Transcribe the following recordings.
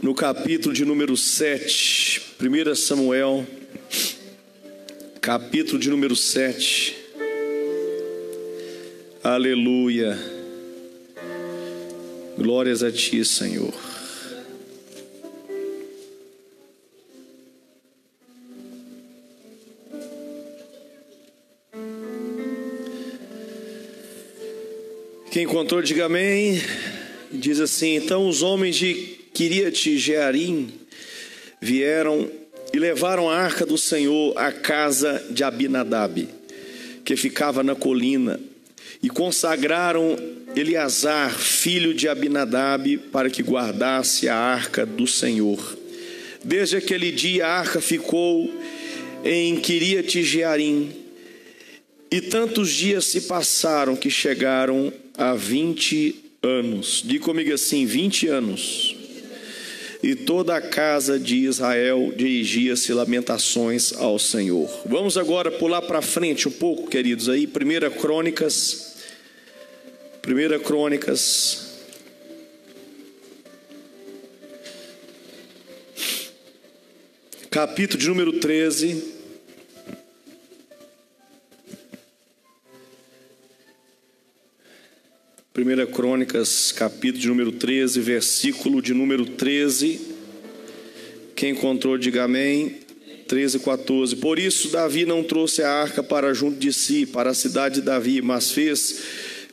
no capítulo de número 7, 1 Samuel, capítulo de número 7. Aleluia. Glórias a Ti, Senhor. Quem encontrou, diga amém. Diz assim: então os homens de Quiriate-Jearim vieram e levaram a arca do Senhor à casa de Abinadab, que ficava na colina, e consagraram Eleazar, filho de Abinadab, para que guardasse a arca do Senhor. Desde aquele dia a arca ficou em Quiriate-Jearim, e tantos dias se passaram que chegaram a 20 anos. Diga comigo assim: 20 anos. E toda a casa de Israel dirigia-se lamentações ao Senhor. Vamos agora pular para frente um pouco, queridos, aí, 1 Crônicas, capítulo de número 13. 1 Crônicas, capítulo de número 13, versículo de número 13. Quem encontrou, diga amém. 13, 14. Por isso Davi não trouxe a arca para junto de si, para a cidade de Davi, mas fez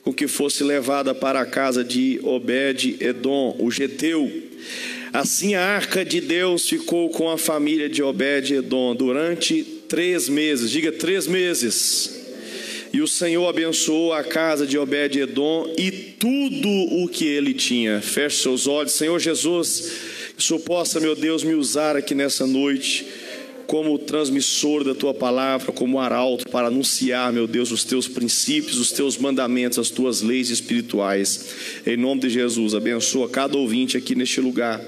com que fosse levada para a casa de Obed-Edom, o geteu. Assim a arca de Deus ficou com a família de Obed-Edom durante 3 meses. Diga 3 meses. E o Senhor abençoou a casa de Obed-Edom e tudo o que ele tinha. Feche seus olhos. Senhor Jesus, que o Senhor possa, meu Deus, me usar aqui nessa noite como transmissor da Tua palavra, como arauto para anunciar, meu Deus, os Teus princípios, os Teus mandamentos, as Tuas leis espirituais. Em nome de Jesus, abençoa cada ouvinte aqui neste lugar,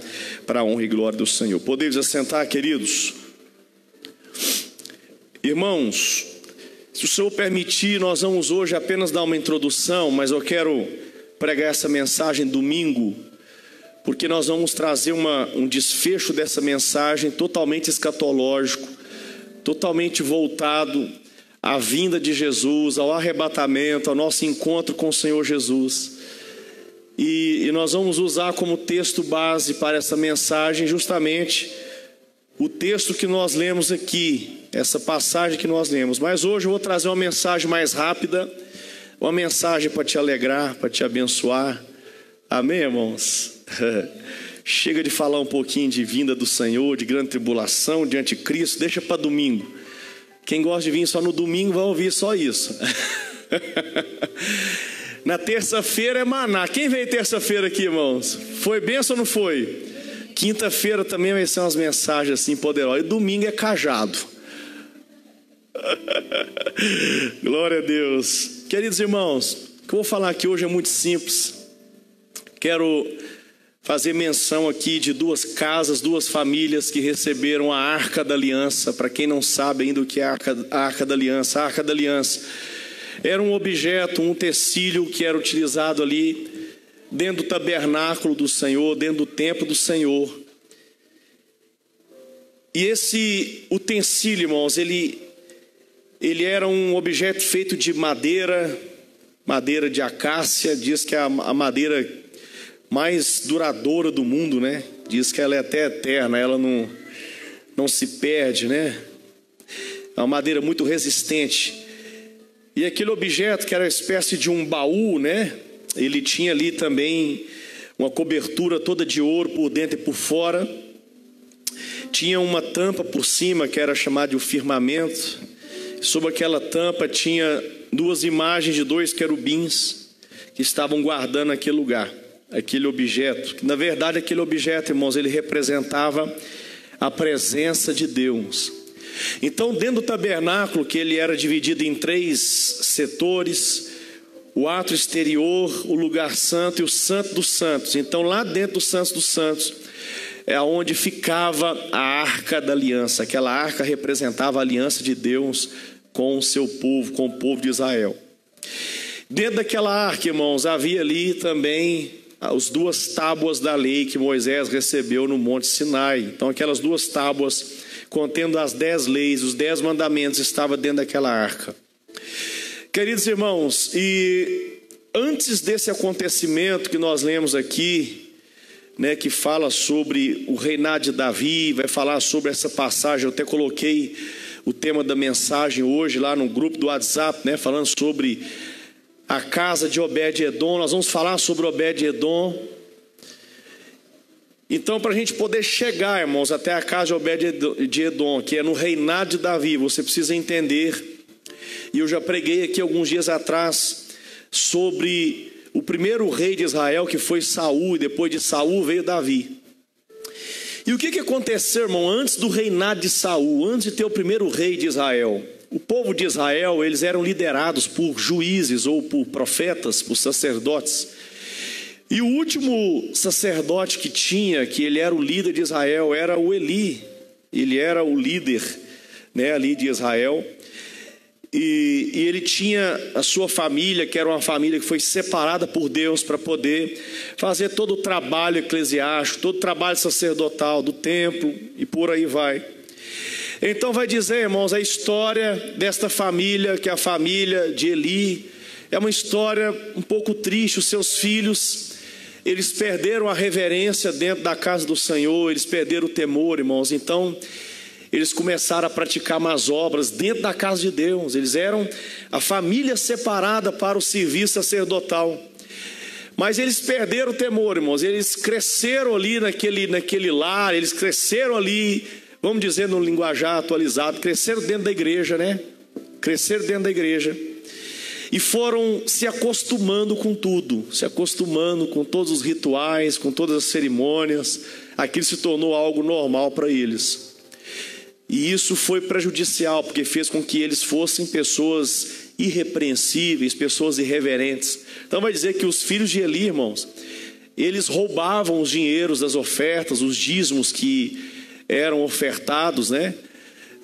para a honra e glória do Senhor. Podemos assentar, queridos? Irmãos, se o Senhor permitir, nós vamos hoje apenas dar uma introdução, mas eu quero pregar essa mensagem domingo, porque nós vamos trazer um desfecho dessa mensagem totalmente escatológico, totalmente voltado à vinda de Jesus, ao arrebatamento, ao nosso encontro com o Senhor Jesus. E nós vamos usar como texto base para essa mensagem justamente o texto que nós lemos aqui, essa passagem que nós lemos. Mas hoje eu vou trazer uma mensagem mais rápida, uma mensagem para te alegrar, para te abençoar. Amém, irmãos? Chega de falar um pouquinho de vinda do Senhor, de grande tribulação, de anticristo, deixa para domingo. Quem gosta de vir só no domingo vai ouvir só isso. Na terça-feira é maná. Quem veio terça-feira aqui, irmãos? Foi bênção ou não foi? Quinta-feira também vai ser umas mensagens assim poderosas. E domingo é cajado. Glória a Deus. Queridos irmãos, o que eu vou falar aqui hoje é muito simples. Quero fazer menção aqui de 2 casas, 2 famílias que receberam a Arca da Aliança. Para quem não sabe ainda o que é a Arca da Aliança. A Arca da Aliança era um objeto, um utensílio que era utilizado ali dentro do tabernáculo do Senhor, dentro do templo do Senhor. E esse utensílio, irmãos, ele era um objeto feito de madeira de acácia. Diz que é a madeira mais duradoura do mundo, né? Diz que ela é até eterna, ela não se perde, né? É uma madeira muito resistente. E aquele objeto, que era uma espécie de um baú, né? Ele tinha ali também uma cobertura toda de ouro por dentro e por fora. Tinha uma tampa por cima que era chamada de o firmamento. Sobre aquela tampa tinha 2 imagens de 2 querubins que estavam guardando aquele lugar, aquele objeto. Na verdade, aquele objeto, irmãos, ele representava a presença de Deus. Então, dentro do tabernáculo, que ele era dividido em 3 setores, o ato exterior, o lugar santo e o santo dos santos. Então, lá dentro do santo dos santos é onde ficava a Arca da Aliança. Aquela arca representava a aliança de Deus com o seu povo, com o povo de Israel. Dentro daquela arca, irmãos, havia ali também as 2 tábuas da lei que Moisés recebeu no Monte Sinai. Então aquelas 2 tábuas contendo as 10 leis, os 10 mandamentos, estavam dentro daquela arca. Queridos irmãos, e antes desse acontecimento que nós lemos aqui, né, que fala sobre o reinado de Davi, vai falar sobre essa passagem, eu até coloquei o tema da mensagem hoje lá no grupo do WhatsApp, né, falando sobre a casa de Obed-Edom. Nós vamos falar sobre Obed-Edom. Então, para a gente poder chegar, irmãos, até a casa de Obed-Edom, que é no reinado de Davi, você precisa entender, e eu já preguei aqui alguns dias atrás sobre o primeiro rei de Israel, que foi Saul, e depois de Saul veio Davi. E o que aconteceu, irmão, antes do reinado de Saul, antes de ter o primeiro rei de Israel? O povo de Israel, eles eram liderados por juízes ou por profetas, por sacerdotes. E o último sacerdote que tinha, que ele era o líder de Israel, era o Eli. Ele era o líder, né, ali de Israel. E ele tinha a sua família, que era uma família que foi separada por Deus para poder fazer todo o trabalho eclesiástico, todo o trabalho sacerdotal do templo e por aí vai. Então vai dizer, irmãos, a história desta família, que é a família de Eli, é uma história um pouco triste. Os seus filhos, eles perderam a reverência dentro da casa do Senhor, eles perderam o temor, irmãos. Então eles começaram a praticar más obras dentro da casa de Deus. Eles eram a família separada para o serviço sacerdotal. Mas eles perderam o temor, irmãos. Eles cresceram ali naquele lar, eles cresceram ali, vamos dizer no linguajar atualizado, cresceram dentro da igreja, né? Cresceram dentro da igreja. E foram se acostumando com tudo, se acostumando com todos os rituais, com todas as cerimônias. Aquilo se tornou algo normal para eles. E isso foi prejudicial, porque fez com que eles fossem pessoas irrepreensíveis, pessoas irreverentes. Então vai dizer que os filhos de Eli, irmãos, eles roubavam os dinheiros das ofertas, os dízimos que eram ofertados, né,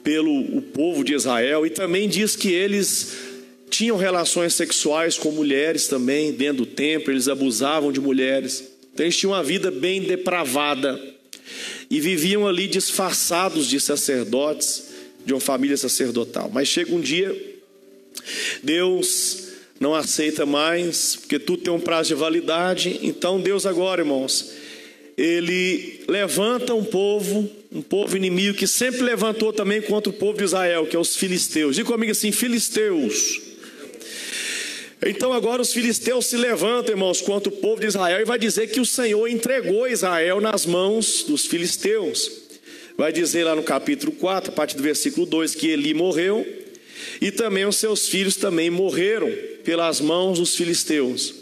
pelo povo de Israel. E também diz que eles tinham relações sexuais com mulheres também, dentro do templo, eles abusavam de mulheres. Então eles tinham uma vida bem depravada e viviam ali disfarçados de sacerdotes, de uma família sacerdotal. Mas chega um dia, Deus não aceita mais, porque tudo tem um prazo de validade. Então Deus agora, irmãos, Ele levanta um povo inimigo, que sempre levantou também contra o povo de Israel, que é os filisteus. Diga comigo assim, filisteus. Então agora os filisteus se levantam, irmãos, contra o povo de Israel, e vai dizer que o Senhor entregou Israel nas mãos dos filisteus. Vai dizer lá no capítulo 4, a partir do versículo 2, que Eli morreu, e também os seus filhos também morreram pelas mãos dos filisteus.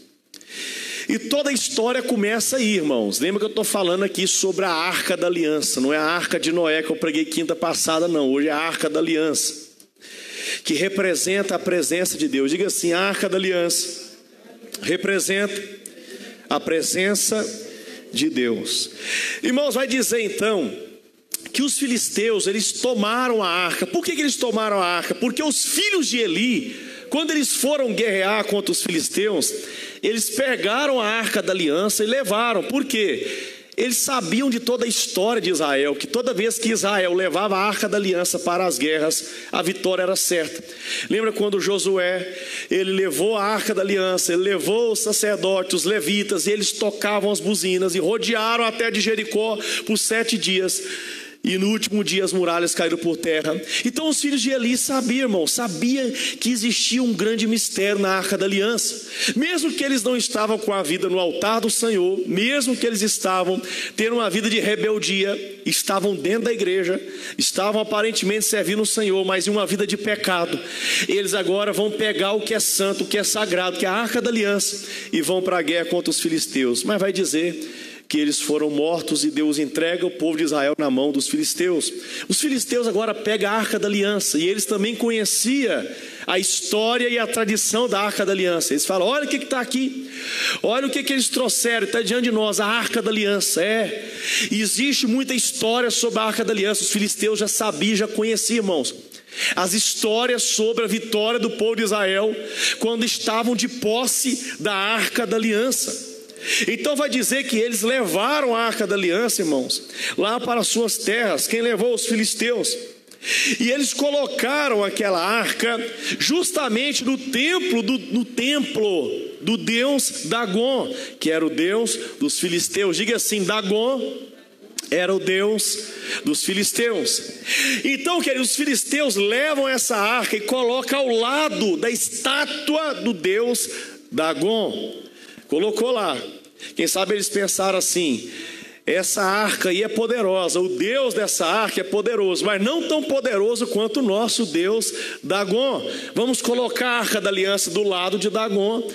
E toda a história começa aí, irmãos. Lembra que eu estou falando aqui sobre a Arca da Aliança. Não é a Arca de Noé que eu preguei quinta passada, não. Hoje é a Arca da Aliança, que representa a presença de Deus. Diga assim, a Arca da Aliança representa a presença de Deus. Irmãos, vai dizer então que os filisteus, eles tomaram a arca. Por que eles tomaram a arca? Porque os filhos de Eli, quando eles foram guerrear contra os filisteus, eles pegaram a Arca da Aliança e levaram. Por quê? Eles sabiam de toda a história de Israel, que toda vez que Israel levava a Arca da Aliança para as guerras, a vitória era certa. Lembra quando Josué, ele levou a Arca da Aliança, ele levou os sacerdotes, os levitas, e eles tocavam as buzinas e rodearam até de Jericó por 7 dias. E no último dia as muralhas caíram por terra. Então os filhos de Eli sabiam, irmão, sabiam que existia um grande mistério na Arca da Aliança. Mesmo que eles não estavam com a vida no altar do Senhor, mesmo que eles estavam tendo uma vida de rebeldia, estavam dentro da igreja, estavam aparentemente servindo o Senhor, mas em uma vida de pecado, eles agora vão pegar o que é santo, o que é sagrado, que é a Arca da Aliança, e vão para a guerra contra os filisteus. Mas vai dizer que eles foram mortos e Deus entrega o povo de Israel na mão dos filisteus. Os filisteus agora pegam a Arca da Aliança, e eles também conheciam a história e a tradição da Arca da Aliança. Eles falam, olha o que está aqui, olha o que eles trouxeram, está diante de nós, a Arca da Aliança. Existe muita história sobre a Arca da Aliança. Os filisteus já sabiam, já conheciam, irmãos, as histórias sobre a vitória do povo de Israel, quando estavam de posse da Arca da Aliança. Então vai dizer que eles levaram a arca da aliança, irmãos, lá para as suas terras. Quem levou? Os filisteus. E eles colocaram aquela arca justamente no templo do deus Dagon, que era o deus dos filisteus. Diga assim: Dagon era o deus dos filisteus. Então, queridos, os filisteus levam essa arca e colocam ao lado da estátua do deus Dagon. Colocou lá. Quem sabe eles pensaram assim: essa arca aí é poderosa, o Deus dessa arca é poderoso, mas não tão poderoso quanto o nosso Deus Dagon. Vamos colocar a arca da aliança do lado de Dagon,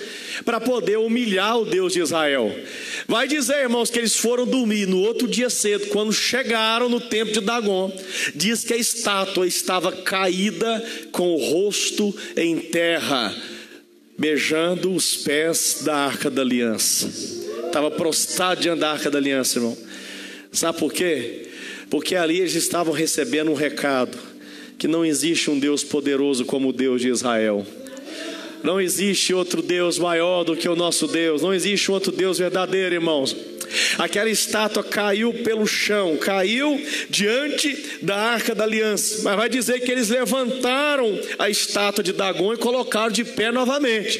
para poder humilhar o Deus de Israel. Vai dizer, irmãos, que eles foram dormir no outro dia cedo. Quando chegaram no templo de Dagon, diz que a estátua estava caída, com o rosto em terra, beijando os pés da arca da aliança. Estava prostrado diante da arca da aliança, irmão. Sabe por quê? Porque ali eles estavam recebendo um recado: que não existe um Deus poderoso como o Deus de Israel. Não existe outro Deus maior do que o nosso Deus. Não existe outro Deus verdadeiro, irmãos. Aquela estátua caiu pelo chão, caiu diante da arca da aliança. Mas vai dizer que eles levantaram a estátua de Dagon e colocaram de pé novamente.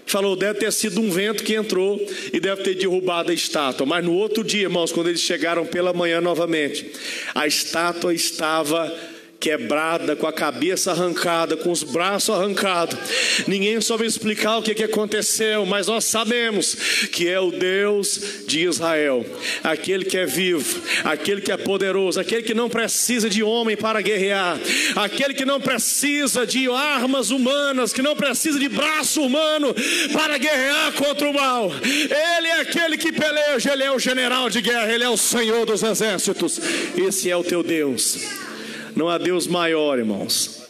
Falou, deve ter sido um vento que entrou e deve ter derrubado a estátua. Mas no outro dia, irmãos, quando eles chegaram pela manhã novamente, a estátua estava quebrada, com a cabeça arrancada, com os braços arrancados. Ninguém soube explicar o que aconteceu, mas nós sabemos que é o Deus de Israel, aquele que é vivo, aquele que é poderoso, aquele que não precisa de homem para guerrear, aquele que não precisa de armas humanas, que não precisa de braço humano para guerrear contra o mal. Ele é aquele que peleja, ele é o general de guerra, ele é o Senhor dos exércitos. Esse é o teu Deus. Não há Deus maior, irmãos.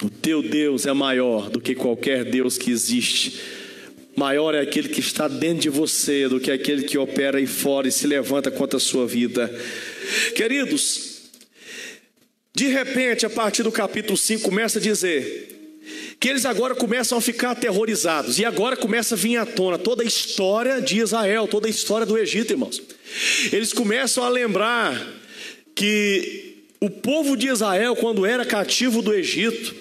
O teu Deus é maior do que qualquer Deus que existe. Maior é aquele que está dentro de você do que aquele que opera aí fora e se levanta contra a sua vida. Queridos, de repente, a partir do capítulo 5, começa a dizer que eles agora começam a ficar aterrorizados. E agora começa a vir à tona toda a história de Israel, toda a história do Egito, irmãos. Eles começam a lembrar que o povo de Israel, quando era cativo do Egito,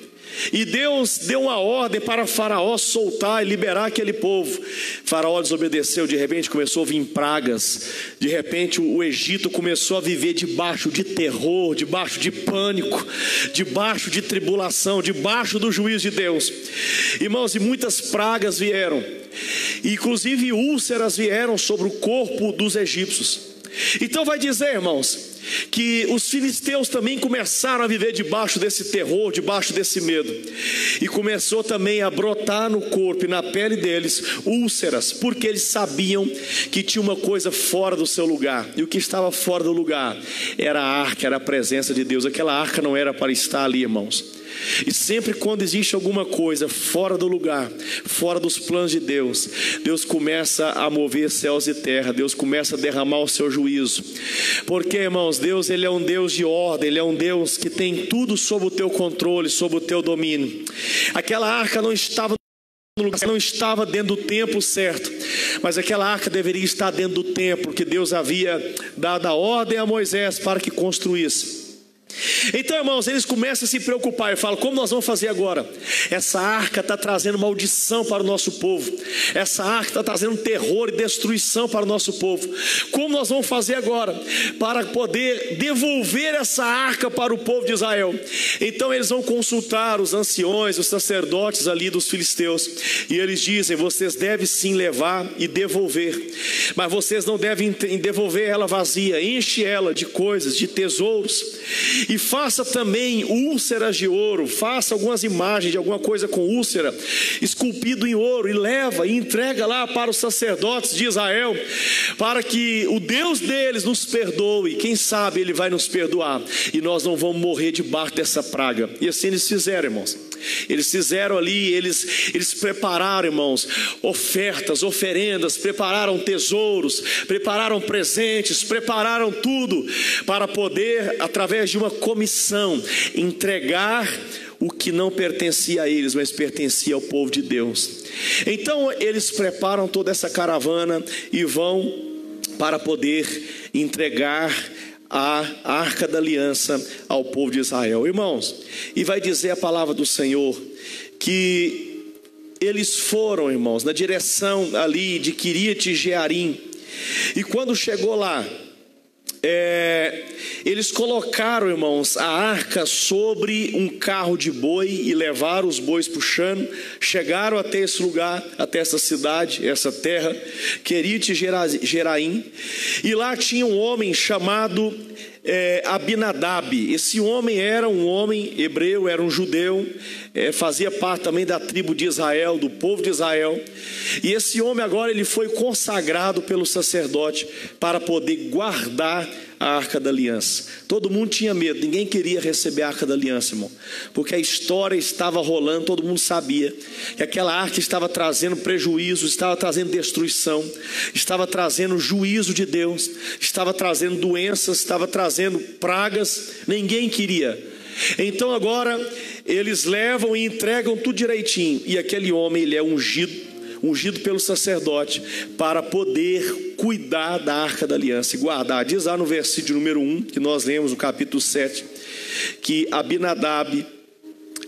e Deus deu uma ordem para Faraó soltar e liberar aquele povo. Faraó desobedeceu, de repente começou a vir pragas. De repente o Egito começou a viver debaixo de terror, debaixo de pânico, debaixo de tribulação, debaixo do juízo de Deus. Irmãos, e muitas pragas vieram, inclusive úlceras vieram sobre o corpo dos egípcios. Então vai dizer, irmãos, que os filisteus também começaram a viver debaixo desse terror, debaixo desse medo. E começou também a brotar no corpo e na pele deles úlceras, porque eles sabiam que tinha uma coisa fora do seu lugar. E o que estava fora do lugar era a arca, era a presença de Deus. Aquela arca não era para estar ali, irmãos. E sempre quando existe alguma coisa fora do lugar, fora dos planos de Deus, Deus começa a mover céus e terra, Deus começa a derramar o seu juízo. Porque, irmãos, Deus, ele é um Deus de ordem, ele é um Deus que tem tudo sob o teu controle, sob o teu domínio. Aquela arca não estava no lugar, não estava dentro do templo certo, mas aquela arca deveria estar dentro do templo que Deus havia dado a ordem a Moisés para que construísse. Então, irmãos, eles começam a se preocupar e falam, como nós vamos fazer agora? Essa arca está trazendo maldição para o nosso povo. Essa arca está trazendo terror e destruição para o nosso povo. Como nós vamos fazer agora para poder devolver essa arca para o povo de Israel? Então eles vão consultar os anciões, os sacerdotes ali dos filisteus, e eles dizem, vocês devem sim levar e devolver, mas vocês não devem devolver ela vazia. Enche ela de coisas, de tesouros, e faça também úlceras de ouro, faça algumas imagens de alguma coisa com úlcera, esculpido em ouro, e leva e entrega lá para os sacerdotes de Israel, para que o Deus deles nos perdoe. Quem sabe ele vai nos perdoar e nós não vamos morrer debaixo dessa praga. E assim eles fizeram, irmãos. Eles fizeram ali, eles prepararam, irmãos, ofertas, oferendas, prepararam tesouros, prepararam presentes, prepararam tudo para poder, através de uma comissão, entregar o que não pertencia a eles, mas pertencia ao povo de Deus. Então eles preparam toda essa caravana e vão para poder entregar a Arca da Aliança ao povo de Israel. Irmãos, e vai dizer a palavra do Senhor que eles foram, irmãos, na direção ali de Quiriate Jearim, e quando chegou lá, eles colocaram, irmãos, a arca sobre um carro de boi e levaram os bois puxando, chegaram até esse lugar, até essa cidade, essa terra, Quiriate Jearim, e lá tinha um homem chamado Abinadab. Esse homem era um homem hebreu, era um judeu, fazia parte também da tribo de Israel, do povo de Israel, e esse homem agora ele foi consagrado pelo sacerdote para poder guardar a Arca da Aliança. Todo mundo tinha medo, ninguém queria receber a Arca da Aliança, irmão, porque a história estava rolando, todo mundo sabia que aquela arca estava trazendo prejuízo, estava trazendo destruição, estava trazendo juízo de Deus, estava trazendo doenças, estava trazendo pragas, ninguém queria. Então agora eles levam e entregam tudo direitinho, e aquele homem ele é ungido pelo sacerdote para poder cuidar da Arca da Aliança e guardar. Diz lá no versículo número 1, que nós lemos no capítulo 7, que Abinadab,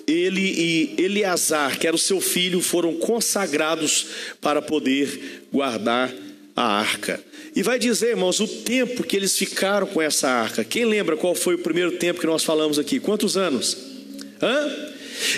ele e Eleazar, que era o seu filho, foram consagrados para poder guardar a arca. E vai dizer, irmãos, o tempo que eles ficaram com essa arca. Quem lembra qual foi o primeiro tempo que nós falamos aqui? Quantos anos?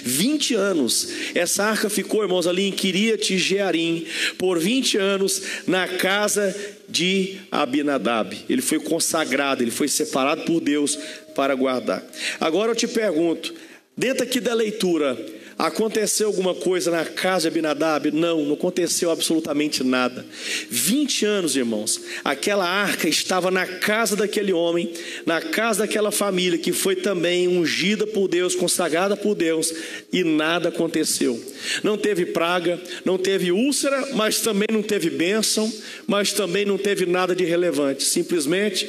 20 anos. Essa arca ficou, irmãos, ali em Quiriate Jearim por 20 anos na casa de Abinadab. Ele foi consagrado, ele foi separado por Deus para guardar. Agora eu te pergunto, dentro aqui da leitura, aconteceu alguma coisa na casa de Abinadab? Não aconteceu absolutamente nada. 20 anos, irmãos, aquela arca estava na casa daquele homem, na casa daquela família que foi também ungida por Deus, consagrada por Deus, e nada aconteceu. Não teve praga, não teve úlcera, mas também não teve bênção, mas também não teve nada de relevante. Simplesmente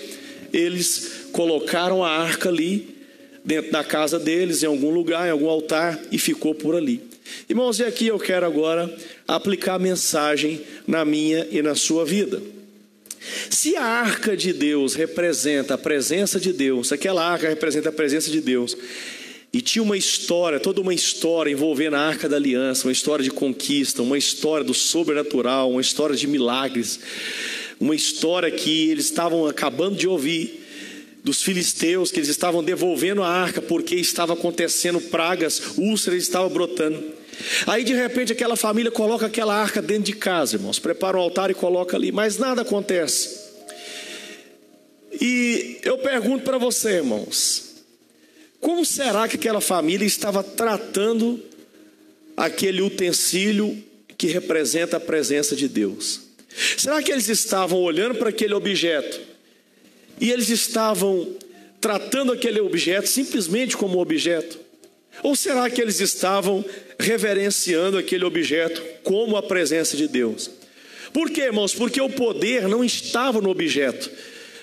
eles colocaram a arca ali dentro da casa deles, em algum lugar, em algum altar, e ficou por ali. Irmãos, e aqui eu quero agora aplicar a mensagem na minha e na sua vida. Se a arca de Deus representa a presença de Deus, aquela arca representa a presença de Deus, e tinha uma história, toda uma história envolvendo a Arca da Aliança, uma história de conquista, uma história do sobrenatural, uma história de milagres, uma história que eles estavam acabando de ouvir dos filisteus, que eles estavam devolvendo a arca porque estava acontecendo pragas, úlceras estavam brotando. Aí de repente aquela família coloca aquela arca dentro de casa, irmãos, prepara um altar e coloca ali, mas nada acontece. E eu pergunto para você, irmãos, como será que aquela família estava tratando aquele utensílio que representa a presença de Deus? Será que eles estavam olhando para aquele objeto e eles estavam tratando aquele objeto simplesmente como objeto? Ou será que eles estavam reverenciando aquele objeto como a presença de Deus? Por quê, irmãos? Porque o poder não estava no objeto,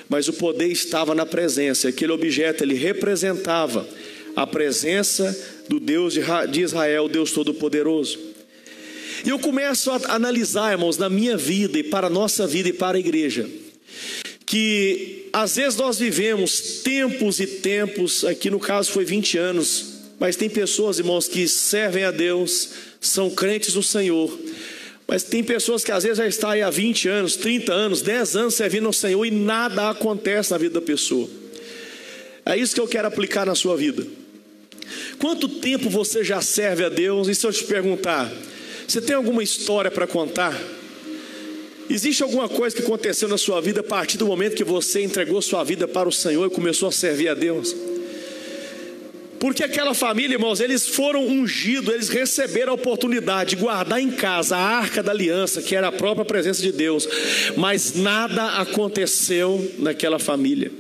mas o poder estava na presença. Aquele objeto, ele representava a presença do Deus de Israel, Deus Todo-Poderoso. E eu começo a analisar, irmãos, na minha vida e para a nossa vida e para a igreja, que às vezes nós vivemos tempos e tempos, aqui no caso foi 20 anos, mas tem pessoas, irmãos, que servem a Deus, são crentes no Senhor, mas tem pessoas que às vezes já estão aí há 20 anos, 30 anos, 10 anos servindo ao Senhor e nada acontece na vida da pessoa. É isso que eu quero aplicar na sua vida. Quanto tempo você já serve a Deus? E se eu te perguntar, você tem alguma história para contar? Existe alguma coisa que aconteceu na sua vida a partir do momento que você entregou sua vida para o Senhor e começou a servir a Deus? Porque aquela família, irmãos, eles foram ungidos, eles receberam a oportunidade de guardar em casa a Arca da Aliança, que era a própria presença de Deus, mas nada aconteceu naquela família.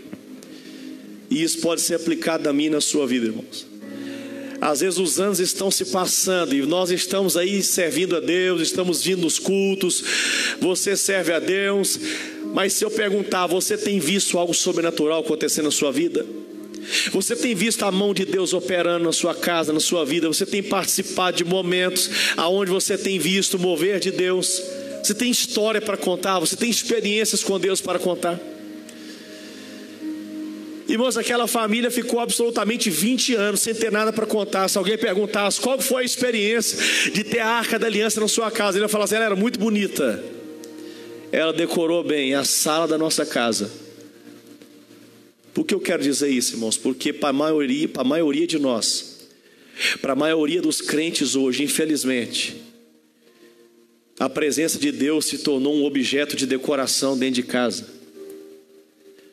E isso pode ser aplicado a mim e na sua vida, irmãos. Às vezes os anos estão se passando e nós estamos aí servindo a Deus, estamos vindo nos cultos, você serve a Deus, mas se eu perguntar, você tem visto algo sobrenatural acontecendo na sua vida? Você tem visto a mão de Deus operando na sua casa, na sua vida? Você tem participado de momentos aonde você tem visto o mover de Deus? Você tem história para contar? Você tem experiências com Deus para contar? Irmãos, aquela família ficou absolutamente 20 anos sem ter nada para contar. Se alguém perguntasse qual foi a experiência de ter a Arca da Aliança na sua casa, ele ia falar assim: ela era muito bonita, ela decorou bem a sala da nossa casa. Por que eu quero dizer isso, irmãos? Porque para a maioria de nós, para a maioria dos crentes hoje, infelizmente, a presença de Deus se tornou um objeto de decoração dentro de casa.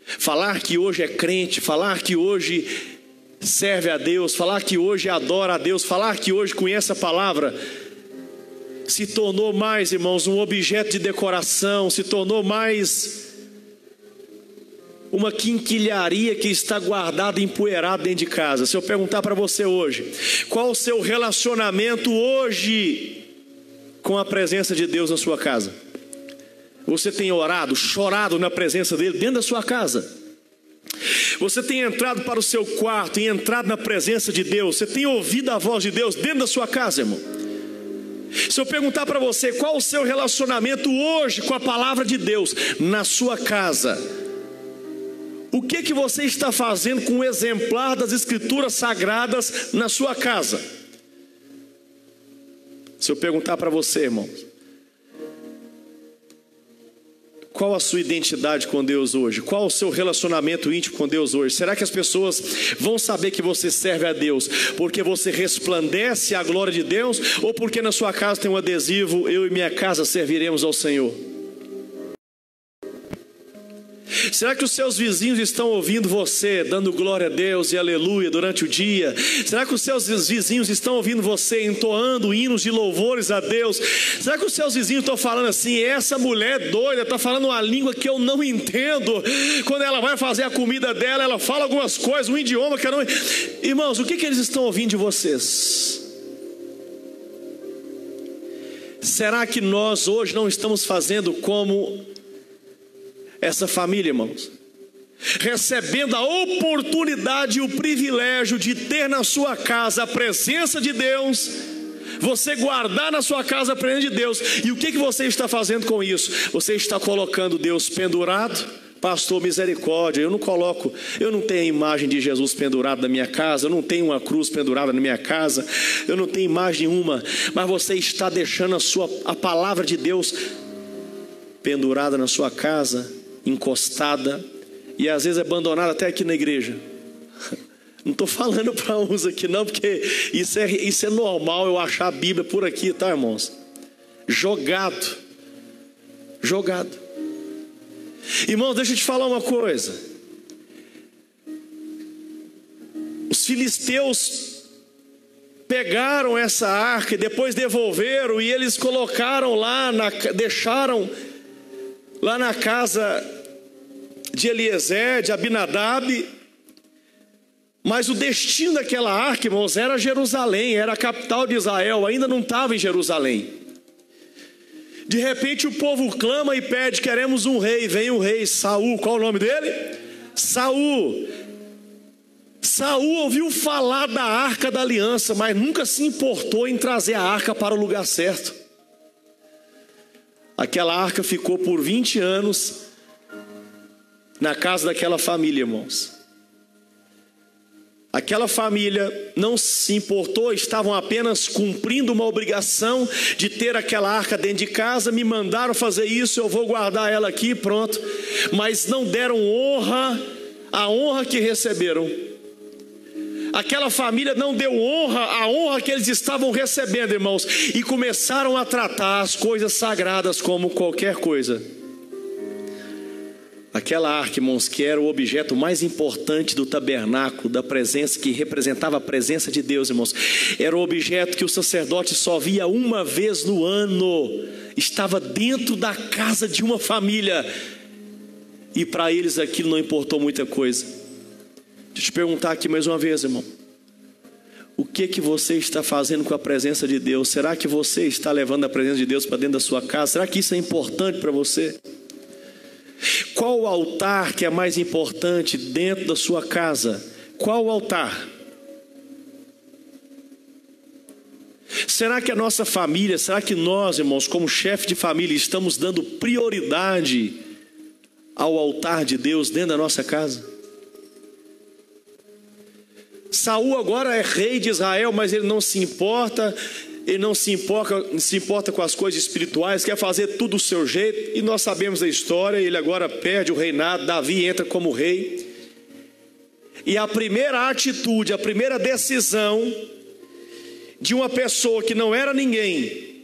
Falar que hoje é crente, falar que hoje serve a Deus, falar que hoje adora a Deus, falar que hoje conhece a palavra, se tornou mais, irmãos, um objeto de decoração, se tornou mais uma quinquilharia que está guardada, empoeirada dentro de casa. Se eu perguntar para você hoje, qual o seu relacionamento hoje com a presença de Deus na sua casa? Você tem orado, chorado na presença dele dentro da sua casa? Você tem entrado para o seu quarto e entrado na presença de Deus? Você tem ouvido a voz de Deus dentro da sua casa, irmão? Se eu perguntar para você, qual o seu relacionamento hoje com a palavra de Deus na sua casa? O que você está fazendo com o exemplar das Escrituras Sagradas na sua casa? Se eu perguntar para você, irmãos, qual a sua identidade com Deus hoje? Qual o seu relacionamento íntimo com Deus hoje? Será que as pessoas vão saber que você serve a Deus porque você resplandece a glória de Deus? Ou porque na sua casa tem um adesivo: eu e minha casa serviremos ao Senhor? Será que os seus vizinhos estão ouvindo você dando glória a Deus e aleluia durante o dia? Será que os seus vizinhos estão ouvindo você entoando hinos de louvores a Deus? Será que os seus vizinhos estão falando assim: essa mulher doida está falando uma língua que eu não entendo? Quando ela vai fazer a comida dela, ela fala algumas coisas, um idioma que eu não... Irmãos, o que eles estão ouvindo de vocês? Será que nós hoje não estamos fazendo como essa família, irmãos, recebendo a oportunidade e o privilégio de ter na sua casa a presença de Deus, você guardar na sua casa a presença de Deus? E o que você está fazendo com isso? Você está colocando Deus pendurado? Pastor, misericórdia, eu não tenho a imagem de Jesus pendurado na minha casa, eu não tenho uma cruz pendurada na minha casa, eu não tenho imagem nenhuma, mas você está deixando a palavra de Deus pendurada na sua casa, encostada, e às vezes abandonada até aqui na igreja. Não estou falando para uns aqui não, porque isso é normal eu achar a Bíblia por aqui, tá, irmãos? Jogado. Irmãos, deixa eu te falar uma coisa. Os filisteus pegaram essa arca e depois devolveram, e eles colocaram deixaram lá na casa de Eliezer, de Abinadab. Mas o destino daquela arca, irmãos, era Jerusalém, era a capital de Israel, ainda não estava em Jerusalém. De repente o povo clama e pede: queremos um rei. Vem o rei Saul. Qual o nome dele? Saul. Saul ouviu falar da Arca da Aliança, mas nunca se importou em trazer a arca para o lugar certo. Aquela arca ficou por 20 anos na casa daquela família, irmãos. Aquela família não se importou, estavam apenas cumprindo uma obrigação de ter aquela arca dentro de casa. Me mandaram fazer isso, eu vou guardar ela aqui, pronto. Mas não deram a honra que receberam. Aquela família não deu a honra que eles estavam recebendo, irmãos, e começaram a tratar as coisas sagradas como qualquer coisa. Aquela arca, irmãos, que era o objeto mais importante do tabernáculo, da presença, que representava a presença de Deus, irmãos, era o objeto que o sacerdote só via uma vez no ano. Estava dentro da casa de uma família, e para eles aquilo não importou muita coisa. Deixa eu te perguntar aqui mais uma vez, irmão: o que você está fazendo com a presença de Deus? Será que você está levando a presença de Deus para dentro da sua casa? Será que isso é importante para você? Qual o altar que é mais importante dentro da sua casa? qual altar? Será que a nossa família, será que nós, irmãos, como chefe de família, estamos dando prioridade ao altar de Deus dentro da nossa casa? Saul agora é rei de Israel, mas ele não se importa, se importa com as coisas espirituais, quer fazer tudo do seu jeito, e nós sabemos a história. Ele agora perde o reinado, Davi entra como rei, e a primeira atitude, a primeira decisão de uma pessoa que não era ninguém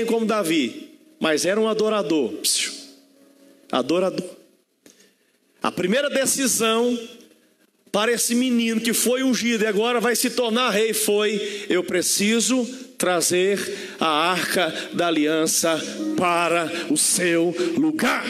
como Davi, mas era um adorador, a primeira decisão para esse menino que foi ungido e agora vai se tornar rei foi: eu preciso trazer a arca da aliança para o seu lugar.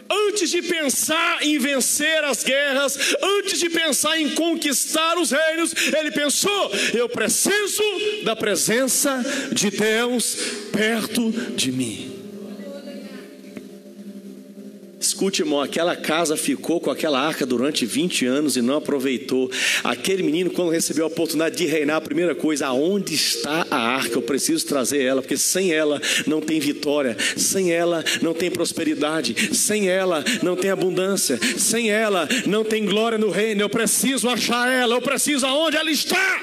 Antes de pensar em vencer as guerras, antes de pensar em conquistar os reinos, ele pensou: eu preciso da presença de Deus perto de mim. Escute, irmão, aquela casa ficou com aquela arca durante 20 anos e não aproveitou. Aquele menino, quando recebeu a oportunidade de reinar, a primeira coisa: aonde está a arca? Eu preciso trazer ela, porque sem ela não tem vitória, sem ela não tem prosperidade, sem ela não tem abundância, sem ela não tem glória no reino. Eu preciso achar ela, eu preciso aonde ela está.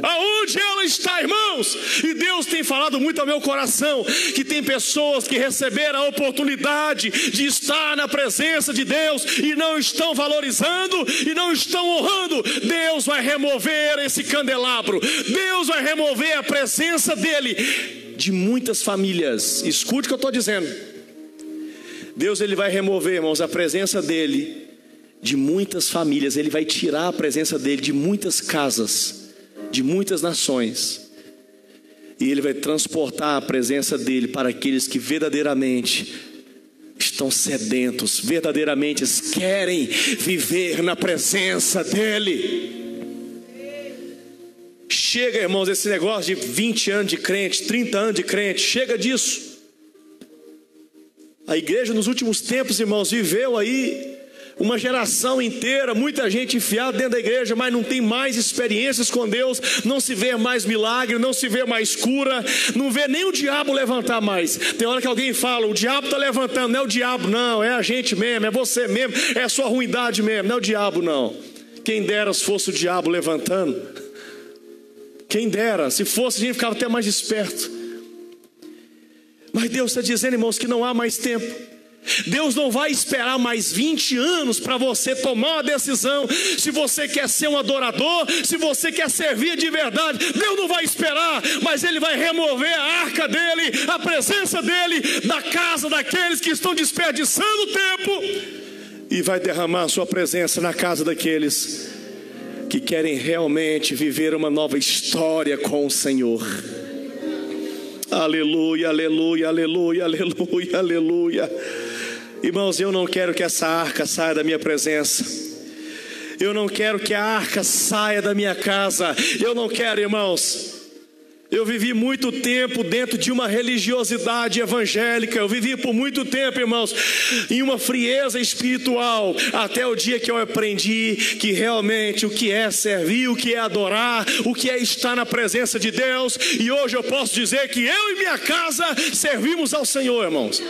Aonde ela está, irmãos? E Deus tem falado muito ao meu coração que tem pessoas que receberam a oportunidade de estar na presença de Deus e não estão valorizando e não estão honrando. Deus vai remover esse candelabro, Deus vai remover a presença dele de muitas famílias. Escute o que eu estou dizendo. Deus, ele vai remover, irmãos, a presença dele de muitas famílias. Ele vai tirar a presença dele de muitas casas, de muitas nações, e ele vai transportar a presença dele para aqueles que verdadeiramente estão sedentos, verdadeiramente querem viver na presença dele. Chega, irmãos, esse negócio de 20 anos de crente, 30 anos de crente, chega disso. A igreja nos últimos tempos, irmãos, viveu aí uma geração inteira, muita gente enfiada dentro da igreja, mas não tem mais experiências com Deus, não se vê mais milagre, não se vê mais cura, não vê nem o diabo levantar mais. Tem hora que alguém fala: o diabo está levantando. Não é o diabo não, é a gente mesmo, é você mesmo, é a sua ruindade mesmo, não é o diabo não. Quem dera se fosse o diabo levantando, quem dera, se fosse a gente ficava até mais esperto. Mas Deus está dizendo, irmãos, que não há mais tempo. Deus não vai esperar mais 20 anos para você tomar uma decisão. Se você quer ser um adorador, se você quer servir de verdade, Deus não vai esperar, mas Ele vai remover a arca dele, a presença dele, da casa daqueles que estão desperdiçando o tempo, e vai derramar a sua presença na casa daqueles que querem realmente viver uma nova história com o Senhor. Aleluia, aleluia, aleluia, aleluia, aleluia. Irmãos, eu não quero que essa arca saia da minha presença. Eu não quero que a arca saia da minha casa. Eu não quero, irmãos. Eu vivi muito tempo dentro de uma religiosidade evangélica. Eu vivi por muito tempo, irmãos, em uma frieza espiritual, até o dia que eu aprendi que realmente o que é servir, o que é adorar, o que é estar na presença de Deus. E hoje eu posso dizer que eu e minha casa servimos ao Senhor, irmãos.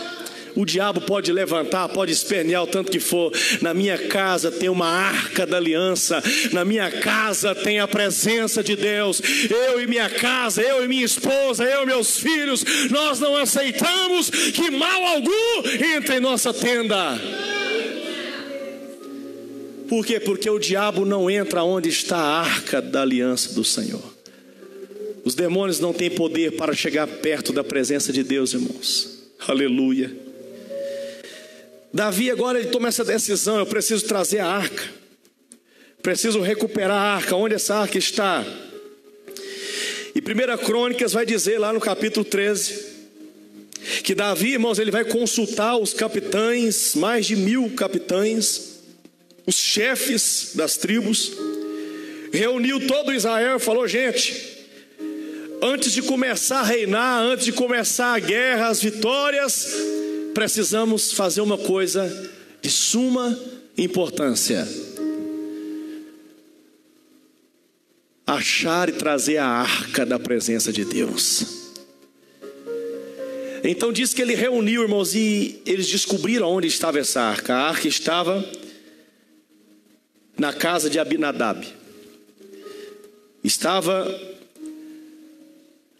O diabo pode levantar, pode espernear o tanto que for. Na minha casa tem uma arca da aliança. Na minha casa tem a presença de Deus. Eu e minha casa, eu e minha esposa, eu e meus filhos, nós não aceitamos que mal algum entre em nossa tenda. Por quê? Porque o diabo não entra onde está a arca da aliança do Senhor. Os demônios não têm poder para chegar perto da presença de Deus, irmãos. Aleluia. Davi agora ele toma essa decisão: eu preciso trazer a arca, preciso recuperar a arca. Onde essa arca está? E 1 Crônicas vai dizer lá no capítulo 13 que Davi, irmãos, ele vai consultar os capitães, mais de 1000 capitães, os chefes das tribos, reuniu todo Israel e falou: gente, antes de começar a reinar, antes de começar a guerra, as vitórias, precisamos fazer uma coisa de suma importância. Achar e trazer a arca da presença de Deus. Então diz que ele reuniu, irmãos, e eles descobriram onde estava essa arca. A arca estava na casa de Abinadab. Estava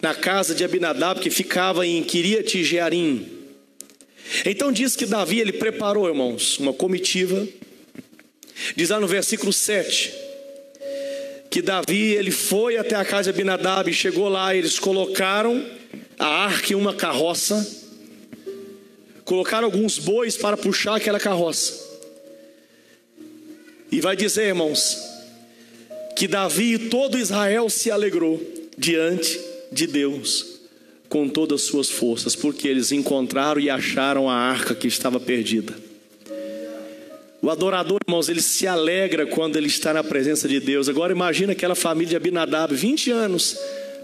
na casa de Abinadab, que ficava em Quiriate Jearim. Então diz que Davi, ele preparou, irmãos, uma comitiva. Diz lá no versículo 7, que Davi, ele foi até a casa de Abinadab, chegou lá, eles colocaram a arca em uma carroça, colocaram alguns bois para puxar aquela carroça. E vai dizer, irmãos, que Davi e todo Israel se alegrou diante de Deus com todas as suas forças, porque eles encontraram e acharam a arca que estava perdida. O adorador, irmãos, ele se alegra quando ele está na presença de Deus. Agora imagina aquela família de Abinadab, 20 anos,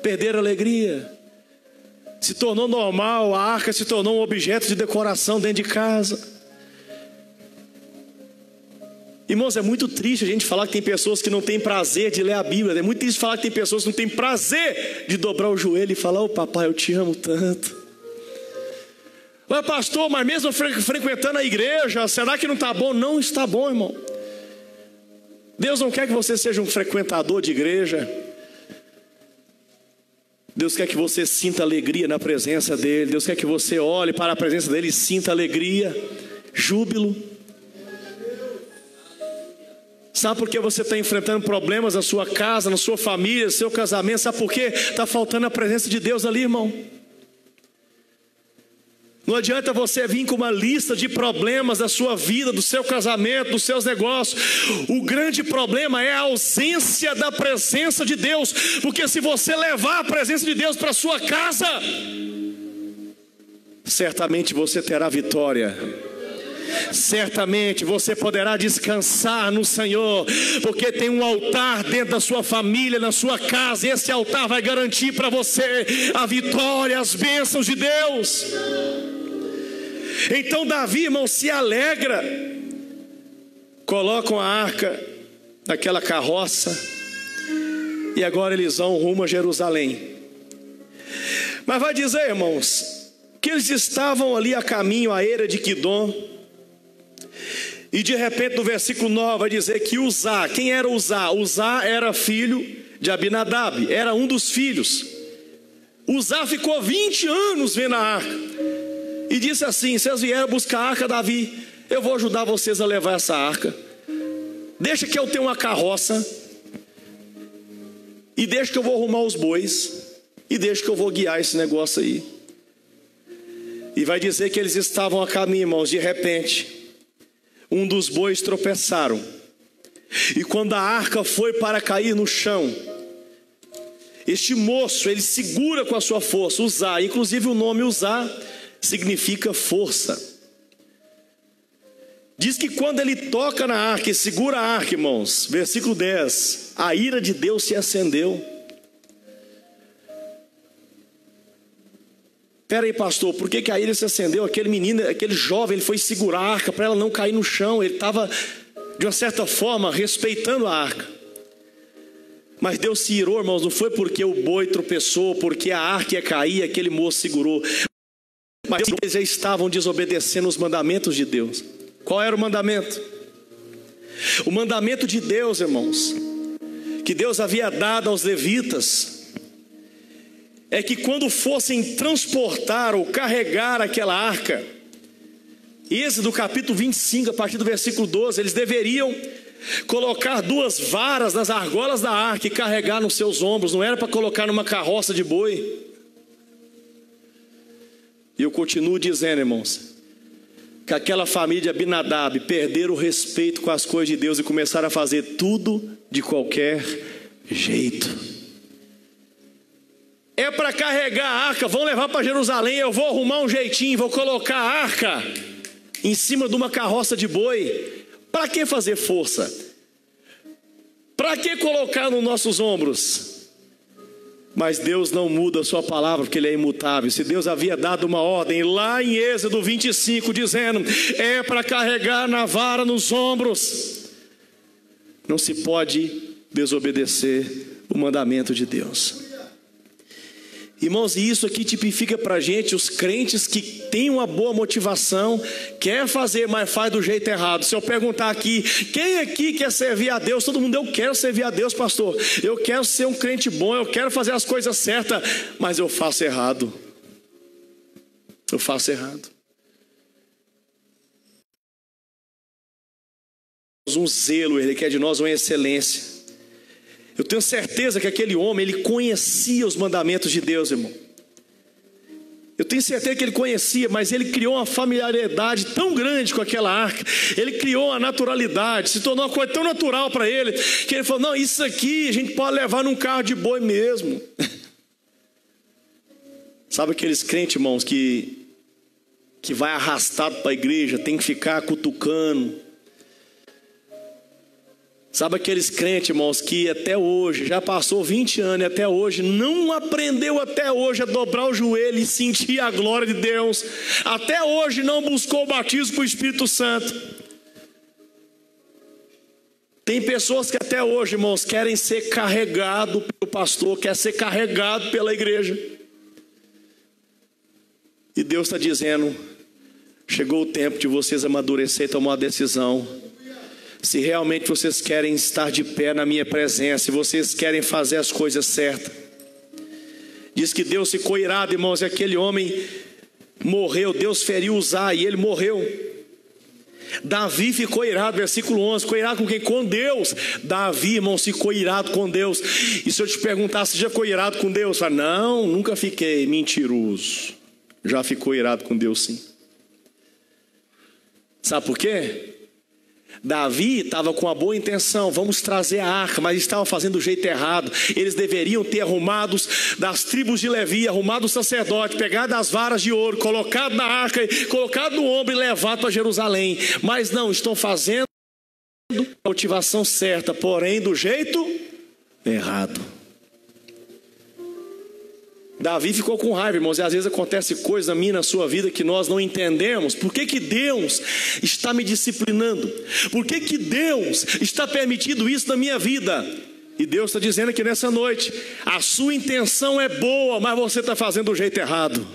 perderam a alegria. Se tornou normal, a arca se tornou um objeto de decoração dentro de casa. Irmãos, é muito triste a gente falar que tem pessoas que não têm prazer de ler a Bíblia. É muito triste falar que tem pessoas que não têm prazer de dobrar o joelho e falar: ô papai, eu te amo tanto. Mas pastor, mas mesmo frequentando a igreja, será que não está bom? Não está bom, irmão. Deus não quer que você seja um frequentador de igreja. Deus quer que você sinta alegria na presença dEle. Deus quer que você olhe para a presença dEle e sinta alegria, júbilo. Sabe por que você está enfrentando problemas na sua casa, na sua família, no seu casamento? Sabe por quê? Está faltando a presença de Deus ali, irmão. Não adianta você vir com uma lista de problemas da sua vida, do seu casamento, dos seus negócios. O grande problema é a ausência da presença de Deus. Porque se você levar a presença de Deus para a sua casa, certamente você terá vitória. Certamente você poderá descansar no Senhor, porque tem um altar dentro da sua família, na sua casa. E esse altar vai garantir para você a vitória, as bênçãos de Deus. Então Davi, irmão, se alegra. Colocam a arca naquela carroça e agora eles vão rumo a Jerusalém. Mas vai dizer, irmãos, que eles estavam ali a caminho à eira de Quidom. E de repente no versículo 9 vai dizer que Uzá, quem era Uzá? Uzá era filho de Abinadab, era um dos filhos. Uzá ficou 20 anos vendo a arca. E disse assim: vocês vieram buscar a arca, Davi, eu vou ajudar vocês a levar essa arca. Deixa que eu tenha uma carroça, e deixa que eu vou arrumar os bois, e deixa que eu vou guiar esse negócio aí. E vai dizer que eles estavam a caminho, irmãos. De repente, um dos bois tropeçaram, e quando a arca foi para cair no chão, este moço, ele segura com a sua força, Uzá. Inclusive o nome Uzá significa força. Diz que quando ele toca na arca e segura a arca, irmãos, versículo 10, a ira de Deus se acendeu. Espera aí, pastor, por que a ira se acendeu? Aquele menino, aquele jovem, ele foi segurar a arca para ela não cair no chão. Ele estava, de uma certa forma, respeitando a arca. Mas Deus se irou, irmãos, não foi porque o boi tropeçou, porque a arca ia cair, aquele moço segurou. Mas eles já estavam desobedecendo os mandamentos de Deus. Qual era o mandamento? O mandamento de Deus, irmãos, que Deus havia dado aos levitas, é que quando fossem transportar ou carregar aquela arca, Êxodo capítulo 25, a partir do versículo 12, eles deveriam colocar 2 varas nas argolas da arca e carregar nos seus ombros. Não era para colocar numa carroça de boi. E eu continuo dizendo, irmãos, que aquela família de Abinadab perderam o respeito com as coisas de Deus e começaram a fazer tudo de qualquer jeito. É para carregar a arca, vão levar para Jerusalém, eu vou arrumar um jeitinho, vou colocar a arca em cima de uma carroça de boi. Para que fazer força? Para que colocar nos nossos ombros? Mas Deus não muda a sua palavra, porque Ele é imutável. Se Deus havia dado uma ordem lá em Êxodo 25, dizendo: é para carregar na vara nos ombros, não se pode desobedecer o mandamento de Deus. Irmãos, e isso aqui tipifica para a gente os crentes que têm uma boa motivação, quer fazer, mas faz do jeito errado. Se eu perguntar aqui, quem aqui quer servir a Deus? Todo mundo: eu quero servir a Deus, pastor. Eu quero ser um crente bom, eu quero fazer as coisas certas, mas eu faço errado. Eu faço errado. Um zelo, Ele quer de nós uma excelência. Eu tenho certeza que aquele homem, ele conhecia os mandamentos de Deus, irmão. Eu tenho certeza que ele conhecia, mas ele criou uma familiaridade tão grande com aquela arca. Ele criou uma naturalidade, se tornou uma coisa tão natural para ele, que ele falou: não, isso aqui a gente pode levar num carro de boi mesmo. Sabe aqueles crentes, irmãos, que vai arrastado para a igreja, tem que ficar cutucando. Sabe aqueles crentes, irmãos, que até hoje, já passou 20 anos e até hoje, não aprendeu até hoje a dobrar o joelho e sentir a glória de Deus. Até hoje não buscou o batismo com o Espírito Santo. Tem pessoas que até hoje, irmãos, querem ser carregado pelo pastor, quer ser carregado pela igreja. E Deus está dizendo: chegou o tempo de vocês amadurecer e tomar uma decisão. Se realmente vocês querem estar de pé na minha presença, se vocês querem fazer as coisas certas. Diz que Deus ficou irado, irmãos, e aquele homem morreu. Deus feriu Uzá e ele morreu. Davi ficou irado, versículo 11, ficou irado com quem? Com Deus. Davi, irmãos, ficou irado com Deus. E se eu te perguntar, você já ficou irado com Deus? Fala: não, nunca fiquei. Mentiroso. Já ficou irado com Deus, sim. Sabe por quê? Davi estava com uma boa intenção: vamos trazer a arca, mas estava fazendo do jeito errado. Eles deveriam ter arrumados das tribos de Levi, arrumado o sacerdote, pegado as varas de ouro, colocado na arca, colocado no ombro e levado para Jerusalém. Mas não, estão fazendo a motivação certa, porém do jeito errado. Davi ficou com raiva, irmãos, e às vezes acontece coisa na minha, na sua vida, que nós não entendemos. Por que Deus está me disciplinando? Por que Deus está permitindo isso na minha vida? E Deus está dizendo aqui nessa noite: a sua intenção é boa, mas você está fazendo do jeito errado.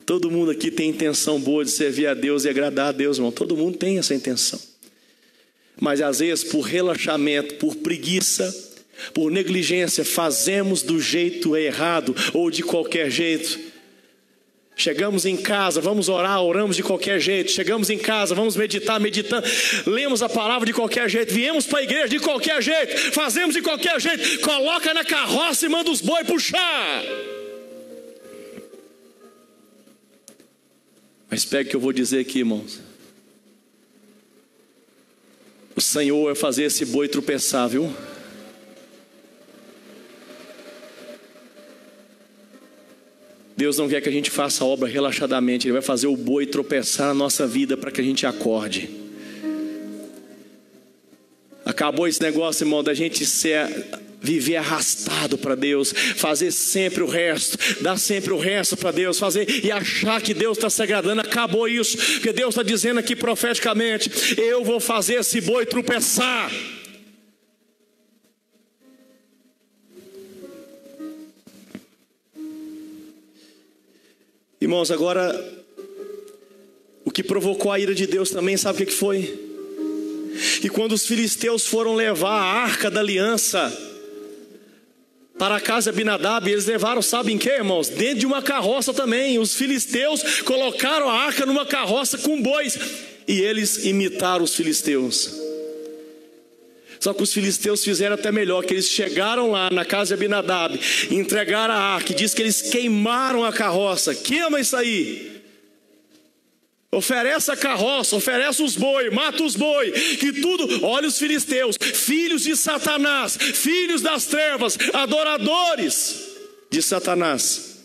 Todo mundo aqui tem intenção boa de servir a Deus e agradar a Deus, irmão. Todo mundo tem essa intenção. Mas às vezes, por relaxamento, por preguiça, por negligência, fazemos do jeito errado ou de qualquer jeito. Chegamos em casa, vamos orar, oramos de qualquer jeito. Chegamos em casa, vamos meditar, meditando. Lemos a palavra de qualquer jeito. Viemos para a igreja de qualquer jeito. Fazemos de qualquer jeito. Coloca na carroça e manda os boi puxar. Mas pegue o que eu vou dizer aqui, irmãos. O Senhor vai fazer esse boi tropeçar, viu? Deus não quer que a gente faça a obra relaxadamente. Ele vai fazer o boi tropeçar na nossa vida para que a gente acorde. Acabou esse negócio, irmão, da gente viver arrastado para Deus, fazer sempre o resto, dar sempre o resto para Deus, fazer e achar que Deus está se agradando. Acabou isso, porque Deus está dizendo aqui profeticamente: eu vou fazer esse boi tropeçar. Irmãos, agora, o que provocou a ira de Deus também, sabe o que foi? E quando os filisteus foram levar a arca da aliança para a casa de Abinadab, eles levaram, sabe em que, irmãos? Dentro de uma carroça também. Os filisteus colocaram a arca numa carroça com bois, e eles imitaram os filisteus. Só que os filisteus fizeram até melhor, que eles chegaram lá na casa de Abinadab, entregaram a arca, e diz que eles queimaram a carroça. Queima isso aí. Oferece a carroça, oferece os boi, mata os boi, que tudo. Olha os filisteus, filhos de Satanás, filhos das trevas, adoradores de Satanás.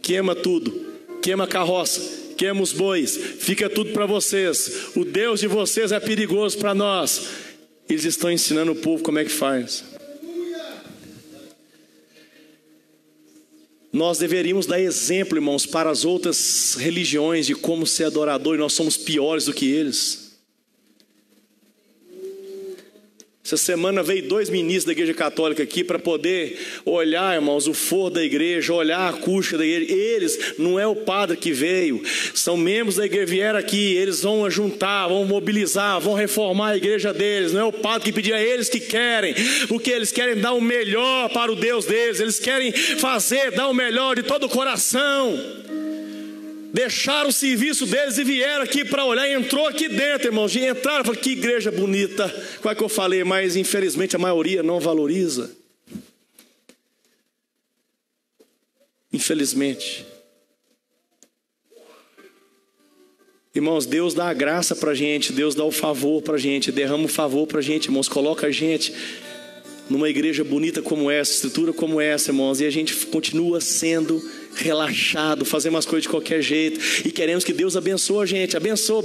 Queima tudo, queima a carroça, queima os bois, fica tudo para vocês. O Deus de vocês é perigoso para nós. Eles estão ensinando o povo como é que faz. Nós deveríamos dar exemplo, irmãos, para as outras religiões de como ser adorador, e nós somos piores do que eles. Essa semana veio 2 ministros da igreja católica aqui para poder olhar, irmãos, o forro da igreja, olhar a acústica da igreja. Eles, não é o padre que veio, são membros da igreja, vieram aqui, eles vão juntar, vão mobilizar, vão reformar a igreja deles. Não é o padre que pediu, é eles que querem, porque eles querem dar o melhor para o Deus deles, eles querem dar o melhor de todo o coração. Deixaram o serviço deles e vieram aqui para olhar. Entrou aqui dentro, irmãos. Entraram e falaram, que igreja bonita. Qual é que eu falei? Mas infelizmente a maioria não valoriza. Infelizmente. Irmãos, Deus dá a graça para a gente. Deus dá o favor para a gente. Derrama o favor para a gente, irmãos. Coloca a gente numa igreja bonita como essa, estrutura como essa, irmãos. E a gente continua sendo relaxado, fazemos as coisas de qualquer jeito e queremos que Deus abençoe a gente. Abençoa.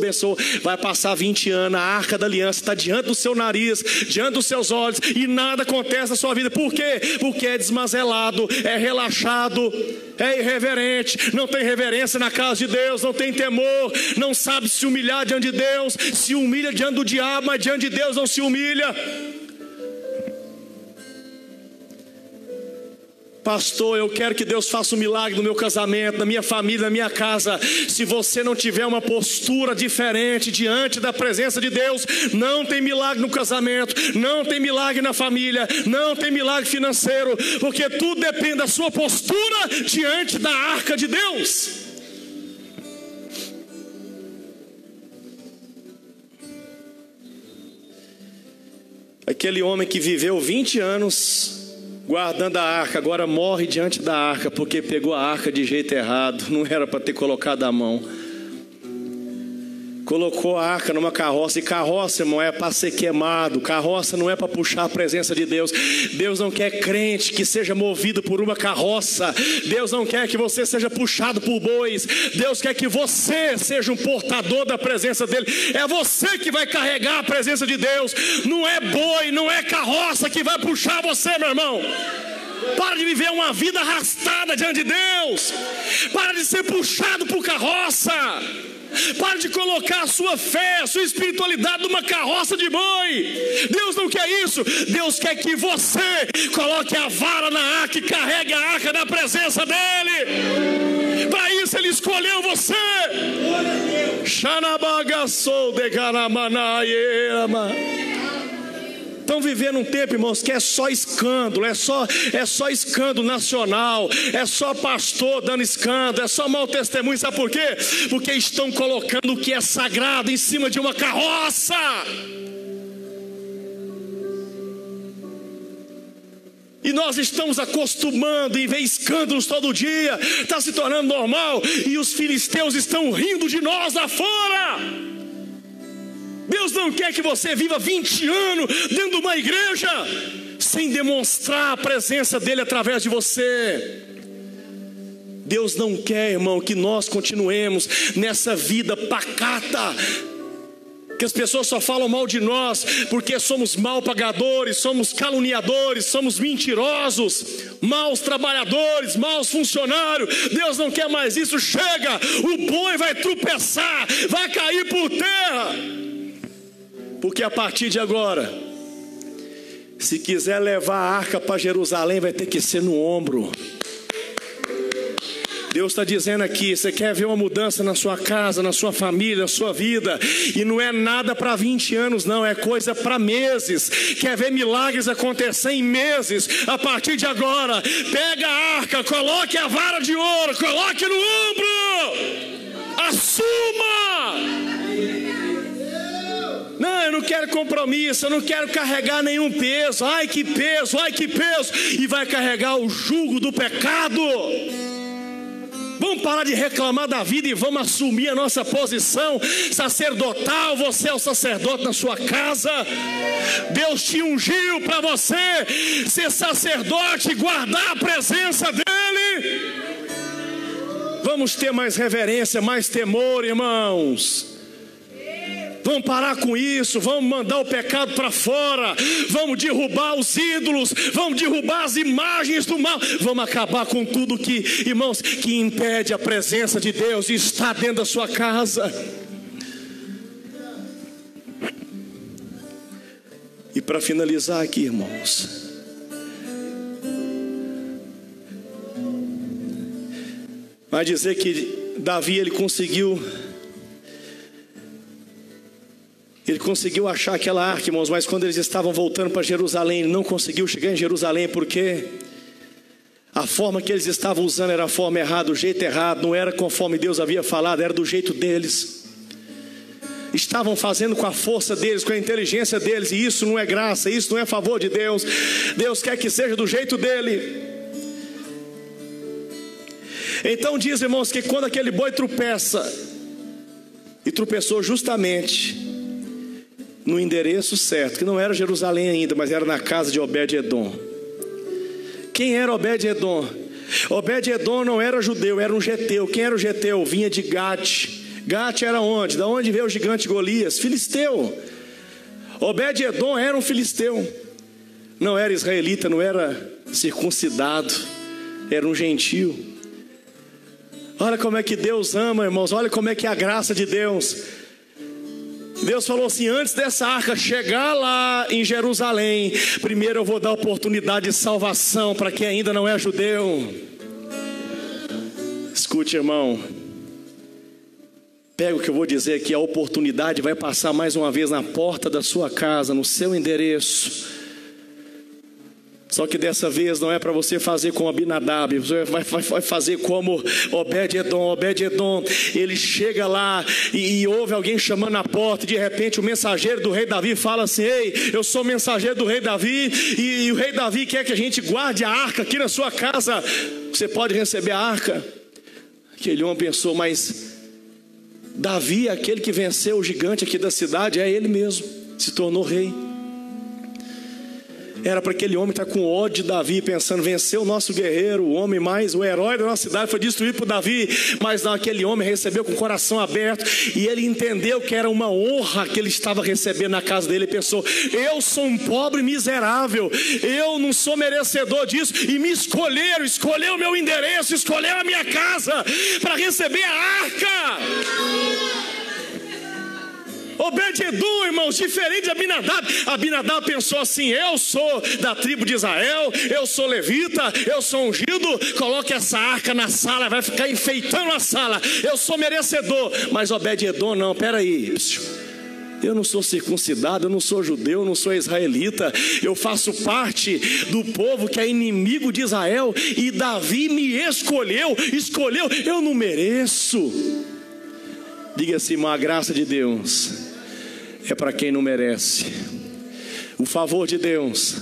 Vai passar 20 anos, a arca da aliança está diante do seu nariz, diante dos seus olhos, e nada acontece na sua vida. Por quê? Porque é desmazelado, é relaxado, é irreverente, não tem reverência na casa de Deus, não tem temor, não sabe se humilhar diante de Deus, se humilha diante do diabo, mas diante de Deus não se humilha. Pastor, eu quero que Deus faça um milagre no meu casamento, na minha família, na minha casa. Se você não tiver uma postura diferente diante da presença de Deus, não tem milagre no casamento, não tem milagre na família, não tem milagre financeiro, porque tudo depende da sua postura diante da arca de Deus. Aquele homem que viveu 20 anos guardando a arca, agora morre diante da arca, porque pegou a arca de jeito errado, não era para ter colocado a mão. Colocou a arca numa carroça, e carroça, irmão, é para ser queimado, carroça não é para puxar a presença de Deus. Deus não quer crente que seja movido por uma carroça, Deus não quer que você seja puxado por bois, Deus quer que você seja um portador da presença dEle. É você que vai carregar a presença de Deus, não é boi, não é carroça que vai puxar você, meu irmão. Para de viver uma vida arrastada diante de Deus, para de ser puxado por carroça. Para de colocar a sua fé, a sua espiritualidade numa carroça de boi. Deus não quer isso. Deus quer que você coloque a vara na arca e carregue a arca na presença dEle. Para isso Ele escolheu você. Estão vivendo um tempo, irmãos, que é só escândalo, é só escândalo nacional, é só pastor dando escândalo, é só mau testemunho. Sabe por quê? Porque estão colocando o que é sagrado em cima de uma carroça. E nós estamos acostumando em ver escândalos todo dia, está se tornando normal, e os filisteus estão rindo de nós lá fora. Deus não quer que você viva 20 anos dentro de uma igreja sem demonstrar a presença dEle através de você. Deus não quer, irmão, que nós continuemos nessa vida pacata, que as pessoas só falam mal de nós porque somos mal pagadores, somos caluniadores, somos mentirosos, maus trabalhadores, maus funcionários. Deus não quer mais isso. Chega, o boi vai tropeçar, vai cair por terra. Porque a partir de agora, se quiser levar a arca para Jerusalém, vai ter que ser no ombro. Deus está dizendo aqui, você quer ver uma mudança na sua casa, na sua família, na sua vida, e não é nada para 20 anos não, é coisa para meses. Quer ver milagres acontecer em meses? A partir de agora, pega a arca, coloque a vara de ouro, coloque no ombro, assuma. Não, eu não quero compromisso, eu não quero carregar nenhum peso. Ai que peso, e vai carregar o jugo do pecado. Vamos parar de reclamar da vida e vamos assumir a nossa posição sacerdotal. Você é o sacerdote na sua casa. Deus te ungiu para você ser sacerdote e guardar a presença dEle. Vamos ter mais reverência, mais temor, irmãos. Vamos parar com isso, vamos mandar o pecado para fora, vamos derrubar os ídolos, vamos derrubar as imagens do mal, vamos acabar com tudo que, irmãos, que impede a presença de Deus de estar dentro da sua casa. E para finalizar aqui, irmãos, vai dizer que Davi, ele conseguiu achar aquela arca, irmãos, mas quando eles estavam voltando para Jerusalém, ele não conseguiu chegar em Jerusalém, porque a forma que eles estavam usando era a forma errada, o jeito errado, não era conforme Deus havia falado, era do jeito deles. Estavam fazendo com a força deles, com a inteligência deles, e isso não é graça, isso não é favor de Deus. Deus quer que seja do jeito dele. Então diz, irmãos, que quando aquele boi tropeça, e tropeçou justamente no endereço certo, que não era Jerusalém ainda, mas era na casa de Obed-Edom. Quem era Obed-Edom? Obed-Edom não era judeu, era um geteu. Quem era o geteu? Vinha de Gate. Gate era onde? Da onde veio o gigante Golias? Filisteu. Obed-Edom era um filisteu. Não era israelita, não era circuncidado, era um gentio. Olha como é que Deus ama, irmãos, olha como é que é a graça de Deus. Deus falou assim: antes dessa arca chegar lá em Jerusalém, primeiro eu vou dar oportunidade de salvação para quem ainda não é judeu. Escute, irmão, pega o que eu vou dizer aqui, a oportunidade vai passar mais uma vez na porta da sua casa, no seu endereço. Só que dessa vez não é para você fazer como Abinadab, você vai fazer como Obed-Edom. Obed-Edom, ele chega lá e ouve alguém chamando na porta, e de repente o mensageiro do rei Davi fala assim: ei, eu sou mensageiro do rei Davi, e o rei Davi quer que a gente guarde a arca aqui na sua casa, você pode receber a arca. Aquele homem pensou: mas Davi, aquele que venceu o gigante aqui da cidade, é ele mesmo, se tornou rei. Era para aquele homem estar com ódio de Davi, pensando: venceu o nosso guerreiro, o homem mais, o herói da nossa cidade foi destruído por Davi. Mas não, aquele homem recebeu com o coração aberto, e ele entendeu que era uma honra que ele estava recebendo na casa dele. Ele pensou: eu sou um pobre miserável, eu não sou merecedor disso, e me escolheram, escolheu o meu endereço, escolheu a minha casa para receber a arca. Obed-Edom, irmãos, diferente de Abinadab. Abinadab pensou assim: eu sou da tribo de Israel, eu sou levita, eu sou ungido, coloque essa arca na sala, vai ficar enfeitando a sala, eu sou merecedor. Mas Obed-Edom não, peraí, eu não sou circuncidado, eu não sou judeu, eu não sou israelita, eu faço parte do povo que é inimigo de Israel, e Davi me escolheu, eu não mereço. Diga assim, irmão: a graça de Deus é para quem não merece. O favor de Deus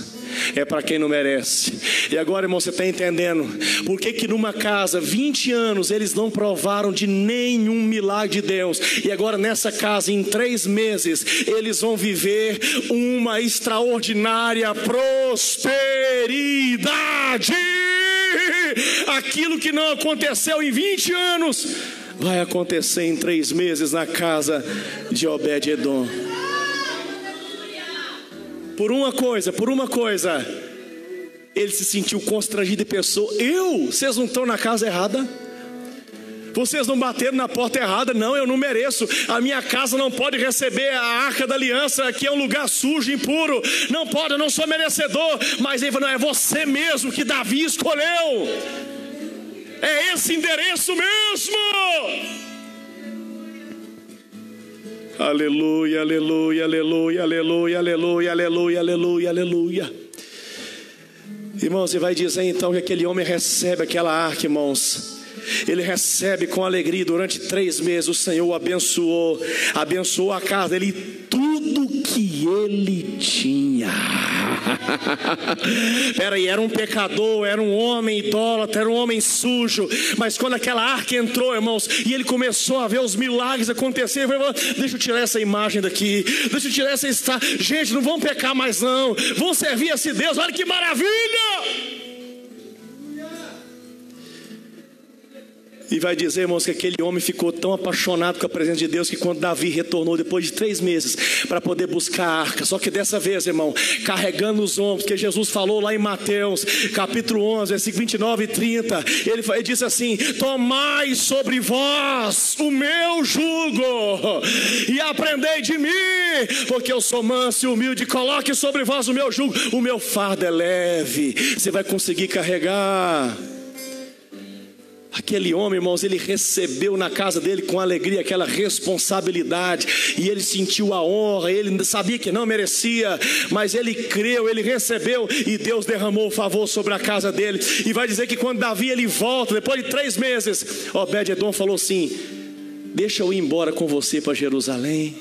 é para quem não merece. E agora, irmão, você está entendendo por que numa casa 20 anos eles não provaram de nenhum milagre de Deus, e agora nessa casa em 3 meses eles vão viver uma extraordinária prosperidade. Aquilo que não aconteceu em 20 anos vai acontecer em 3 meses na casa de Obed-Edom. Por uma coisa, ele se sentiu constrangido e pensou: vocês não estão na casa errada? Vocês não bateram na porta errada? Não, eu não mereço. A minha casa não pode receber a arca da aliança, aqui é um lugar sujo, impuro. Não pode, eu não sou merecedor. Mas ele falou: não, é você mesmo que Davi escolheu. É esse endereço mesmo. Aleluia, aleluia, aleluia, aleluia, aleluia, aleluia, aleluia, aleluia. Irmãos, você vai dizer então que aquele homem recebe aquela arca, irmãos. Ele recebe com alegria. Durante 3 meses o Senhor o abençoou a casa dele, tudo que ele tinha. Peraí, era um pecador, era um homem idólatra, era um homem sujo. Mas quando aquela arca entrou, irmãos, e ele começou a ver os milagres acontecer, ele falou: deixa eu tirar essa imagem daqui, deixa eu tirar essa estátua. Gente, não vão pecar mais não, vão servir a esse Deus, olha que maravilha. E vai dizer, irmãos, que aquele homem ficou tão apaixonado com a presença de Deus que quando Davi retornou depois de 3 meses para poder buscar a arca, só que dessa vez, irmão, carregando os ombros, porque Jesus falou lá em Mateus capítulo 11, versículo 29 e 30, ele disse assim: tomai sobre vós o meu jugo e aprendei de mim, porque eu sou manso e humilde. Coloque sobre vós o meu jugo, o meu fardo é leve, você vai conseguir carregar. Aquele homem, irmãos, ele recebeu na casa dele com alegria aquela responsabilidade, e ele sentiu a honra. Ele sabia que não merecia, mas ele creu, ele recebeu, e Deus derramou o favor sobre a casa dele. E vai dizer que quando Davi ele volta, depois de 3 meses, Obed-edom falou assim: deixa eu ir embora com você para Jerusalém,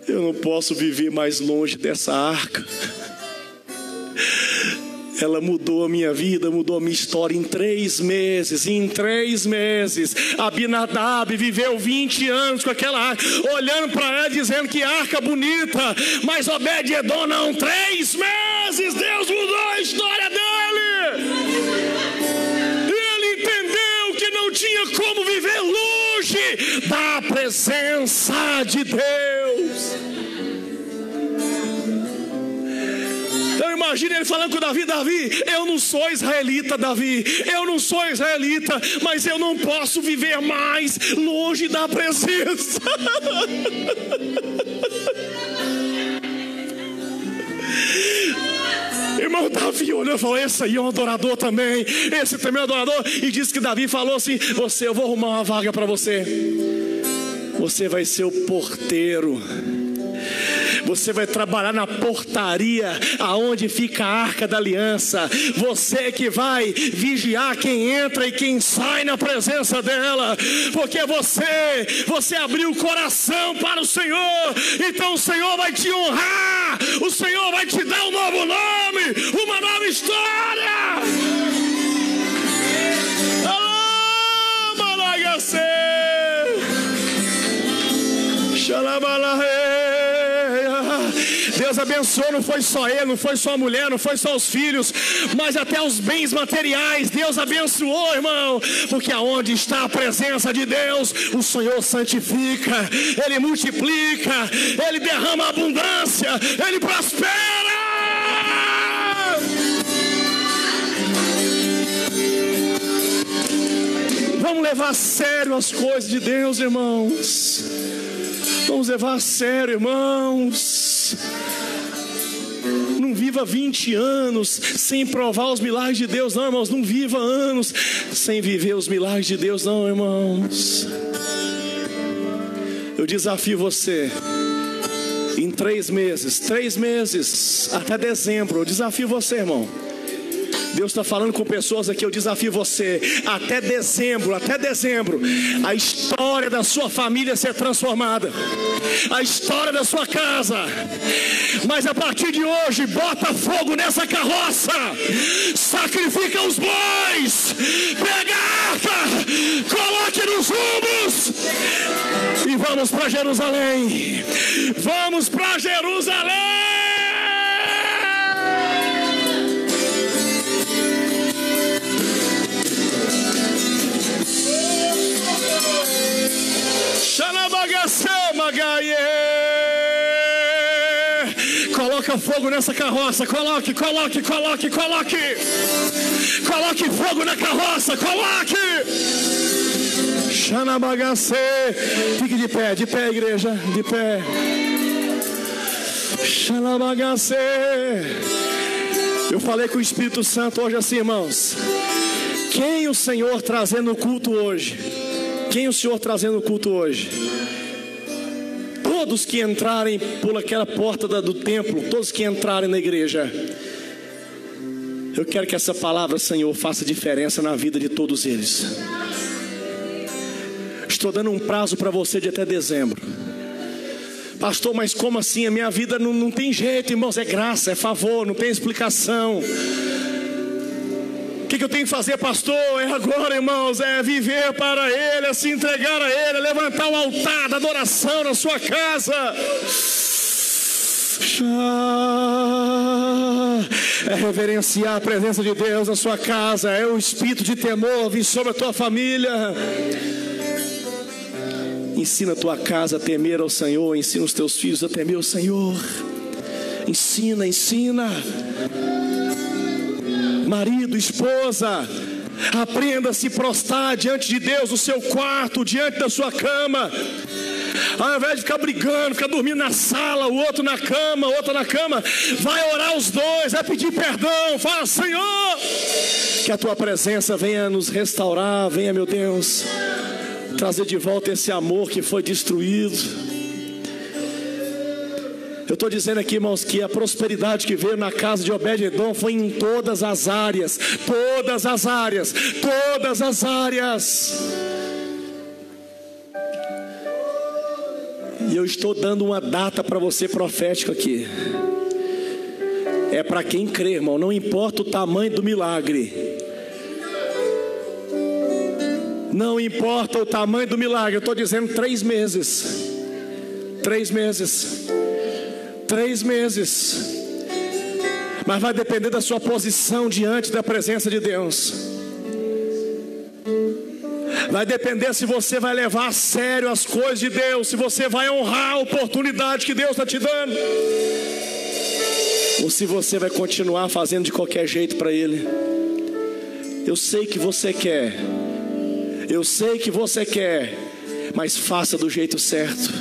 eu não posso viver mais longe dessa arca. Ela mudou a minha vida, mudou a minha história em 3 meses. Em 3 meses, Abinadab viveu 20 anos com aquela arca, olhando para ela, dizendo que arca bonita. Mas Obed-edom não. 3 meses, Deus mudou a história dele. Ele entendeu que não tinha como viver longe da presença de Deus. Então imagine ele falando com Davi: Davi, eu não sou israelita, Davi, eu não sou israelita, mas eu não posso viver mais longe da presença. Irmão, Davi olhou e falou: esse aí é um adorador também, esse também é um adorador. E disse que Davi falou assim: eu vou arrumar uma vaga para você, você vai ser o porteiro. Você vai trabalhar na portaria aonde fica a arca da aliança. Você que vai vigiar quem entra e quem sai na presença dela, porque você abriu o coração para o Senhor. Então o Senhor vai te honrar, o Senhor vai te dar um novo nome, uma nova história. Deus abençoou, não foi só ele, não foi só a mulher, não foi só os filhos, mas até os bens materiais. Deus abençoou, irmão, porque aonde está a presença de Deus, o Senhor santifica, Ele multiplica, Ele derrama abundância, Ele prospera. Vamos levar a sério as coisas de Deus, irmãos. Vamos levar a sério, irmãos. Não viva 20 anos sem provar os milagres de Deus, não, irmãos. Não viva anos sem viver os milagres de Deus, não, irmãos. Eu desafio você, em 3 meses, até dezembro, eu desafio você, irmão. Deus está falando com pessoas aqui, eu desafio você, até dezembro, a história da sua família ser transformada, a história da sua casa. Mas a partir de hoje, bota fogo nessa carroça, sacrifica os bois, pega a arca, coloque nos ombros e vamos para Jerusalém. Vamos para Jerusalém. Coloca fogo nessa carroça, coloque fogo na carroça, coloque. Xanabagacê. Fique de pé, igreja, de pé. Xanabagacê. Eu falei com o Espírito Santo hoje assim, irmãos. Quem o Senhor trazendo o culto hoje? Quem o Senhor trazendo o culto hoje? Todos que entrarem por aquela porta do templo, todos que entrarem na igreja, eu quero que essa palavra, Senhor, faça diferença na vida de todos eles. Estou dando um prazo para você de até dezembro. Pastor, mas como assim? A minha vida não tem jeito, irmãos. É graça, é favor, não tem explicação. O que eu tenho que fazer, pastor? É agora, irmãos, é viver para Ele, é se entregar a Ele, é levantar o altar da adoração na sua casa. é reverenciar a presença de Deus na sua casa, é o espírito de temor vir sobre a tua família. Ensina a tua casa a temer ao Senhor, ensina os teus filhos a temer ao Senhor. Ensina. Marido, esposa, aprenda a se prostrar diante de Deus no seu quarto, diante da sua cama. Ao invés de ficar brigando, ficar dormindo na sala, o outro na cama, o outro na cama, vai orar os dois, vai pedir perdão, fala: Senhor, que a tua presença venha nos restaurar, venha, meu Deus, trazer de volta esse amor que foi destruído. Eu estou dizendo aqui, irmãos, que a prosperidade que veio na casa de Obed-Edom foi em todas as áreas. Todas as áreas. Todas as áreas. E eu estou dando uma data para você profética aqui. É para quem crê, irmão. Não importa o tamanho do milagre. Não importa o tamanho do milagre. Eu estou dizendo 3 meses. 3 meses. 3 meses. Mas vai depender da sua posição diante da presença de Deus. Vai depender se você vai levar a sério as coisas de Deus, se você vai honrar a oportunidade que Deus está te dando, ou se você vai continuar fazendo de qualquer jeito para Ele. Eu sei que você quer, mas faça do jeito certo.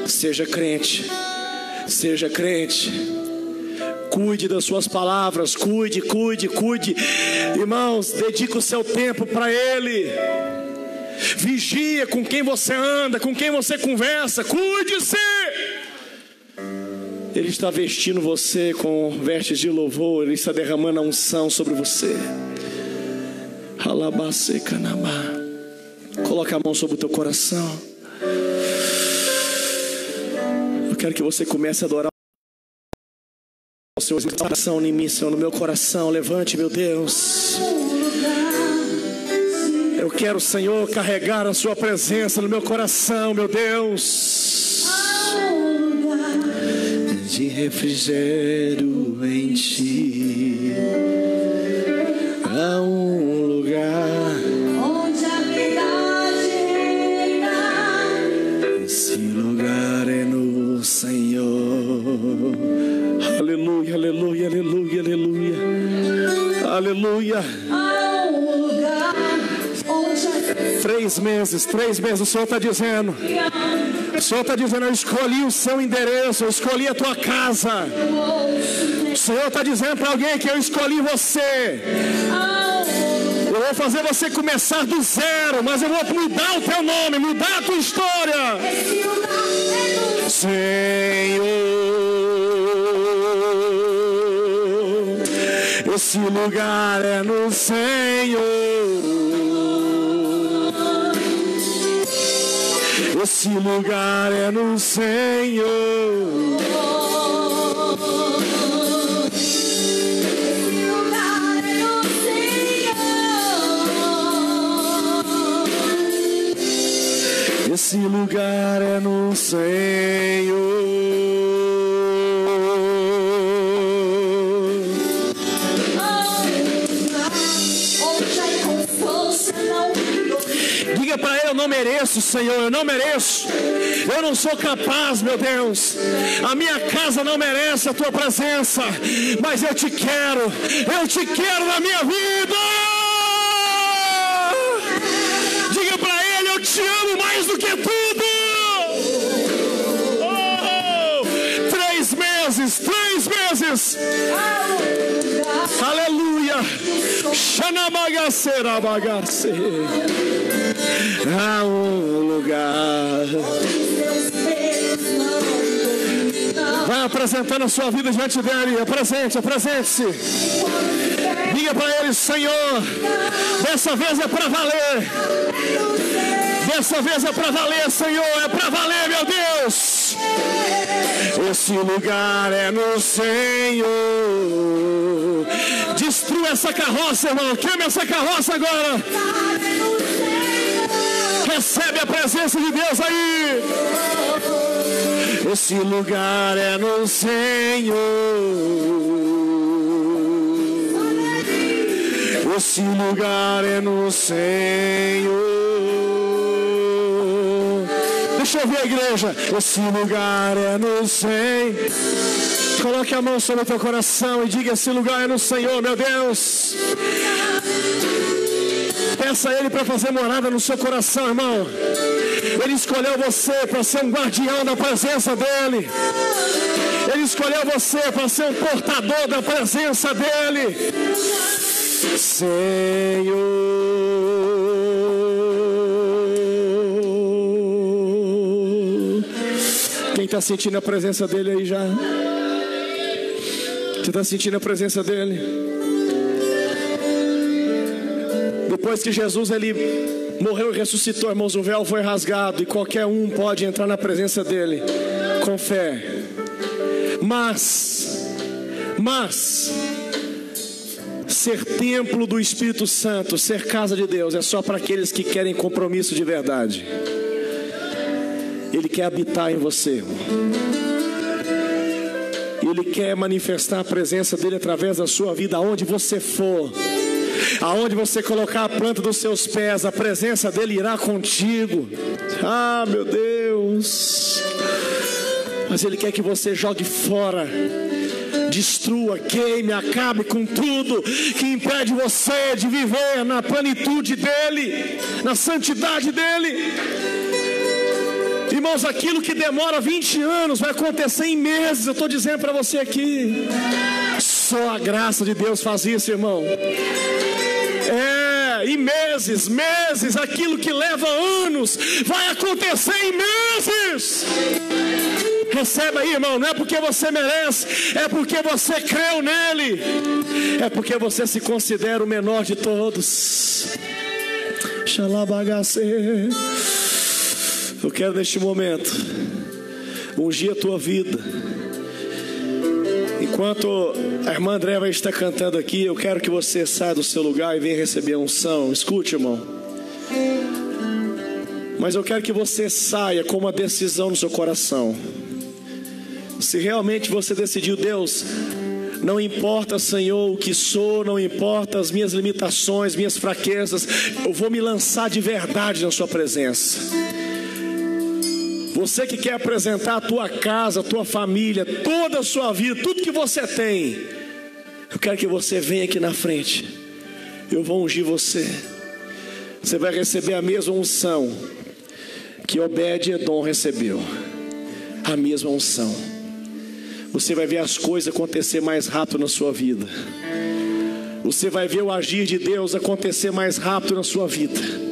Seja crente. Cuide das suas palavras, cuide. Irmãos, dedique o seu tempo para Ele. Vigia com quem você anda, com quem você conversa. Cuide-se. Ele está vestindo você com vestes de louvor. Ele está derramando a unção sobre você. Coloca a mão sobre o teu coração. Eu quero que você comece a adorar o Senhor. Oração em mim, Senhor, no meu coração. Levante, meu Deus. Eu quero, Senhor, carregar a sua presença no meu coração, meu Deus. De refrigério em ti, há um lugar onde a verdade reina. Esse lugar é no Senhor. Aleluia, aleluia, aleluia, aleluia. Aleluia. Há um lugar onde a 3 meses, o Senhor está dizendo. O Senhor está dizendo: eu escolhi o seu endereço, eu escolhi a tua casa. O Senhor está dizendo para alguém que eu escolhi você. Eu vou fazer você começar do zero, mas eu vou mudar o teu nome, mudar a tua história. Senhor, esse lugar é no Senhor. Esse lugar é no Senhor. Esse lugar é no Senhor. Diga para Ele: eu não mereço, Senhor, eu não mereço. Eu não sou capaz, meu Deus. A minha casa não merece a tua presença, mas eu te quero na minha vida. Diga para Ele: eu te amo mais do que tudo. 3 meses. Aleluia. Xanamagacera bagace. Há um lugar. Vai apresentando a sua vida diante dele. Apresente-se. Diga para ele: Senhor, dessa vez é para valer. Dessa vez é para valer, Senhor. É para valer, meu Deus. Esse lugar é no Senhor. Destrua essa carroça, irmão. Queime essa carroça agora. Recebe a presença de Deus aí. Esse lugar é no Senhor. Esse lugar é no Senhor. Deixa eu ver a igreja. Esse lugar é no Senhor. Coloque a mão sobre o teu coração e diga: esse lugar é no Senhor, meu Deus. Peça a Ele para fazer morada no seu coração, irmão. Ele escolheu você para ser um guardião da presença dEle. Ele escolheu você para ser um portador da presença dEle. Senhor, quem está sentindo a presença dEle aí já? Você está sentindo a presença dEle? Depois que Jesus ele morreu e ressuscitou, irmãos, o véu foi rasgado e qualquer um pode entrar na presença dEle com fé. Mas ser templo do Espírito Santo, ser casa de Deus, é só para aqueles que querem compromisso de verdade. Ele quer habitar em você, irmão. Ele quer manifestar a presença dele através da sua vida, aonde você for. Aonde você colocar a planta dos seus pés, a presença dele irá contigo. Ah, meu Deus. Mas ele quer que você jogue fora, destrua, queime, acabe com tudo que impede você de viver na plenitude dele, na santidade dele. Irmãos, aquilo que demora 20 anos vai acontecer em meses. Eu estou dizendo para você aqui. Só a graça de Deus faz isso, irmão. Em meses, aquilo que leva anos vai acontecer em meses. Receba aí, irmão. Não é porque você merece, é porque você creu nele, é porque você se considera o menor de todos. Xalabagace. Eu quero neste momento ungir a tua vida. Enquanto a irmã André vai estar cantando aqui, eu quero que você saia do seu lugar e venha receber a unção. Escute, irmão. Mas eu quero que você saia com uma decisão no seu coração. Se realmente você decidiu: Deus, não importa, Senhor, o que sou, não importa as minhas limitações, minhas fraquezas, eu vou me lançar de verdade na sua presença. Você que quer apresentar a tua casa, a tua família, toda a sua vida, tudo que você tem, eu quero que você venha aqui na frente. Eu vou ungir você. Você vai receber a mesma unção que Obed-Edom recebeu. A mesma unção. Você vai ver as coisas acontecer mais rápido na sua vida. Você vai ver o agir de Deus acontecer mais rápido na sua vida.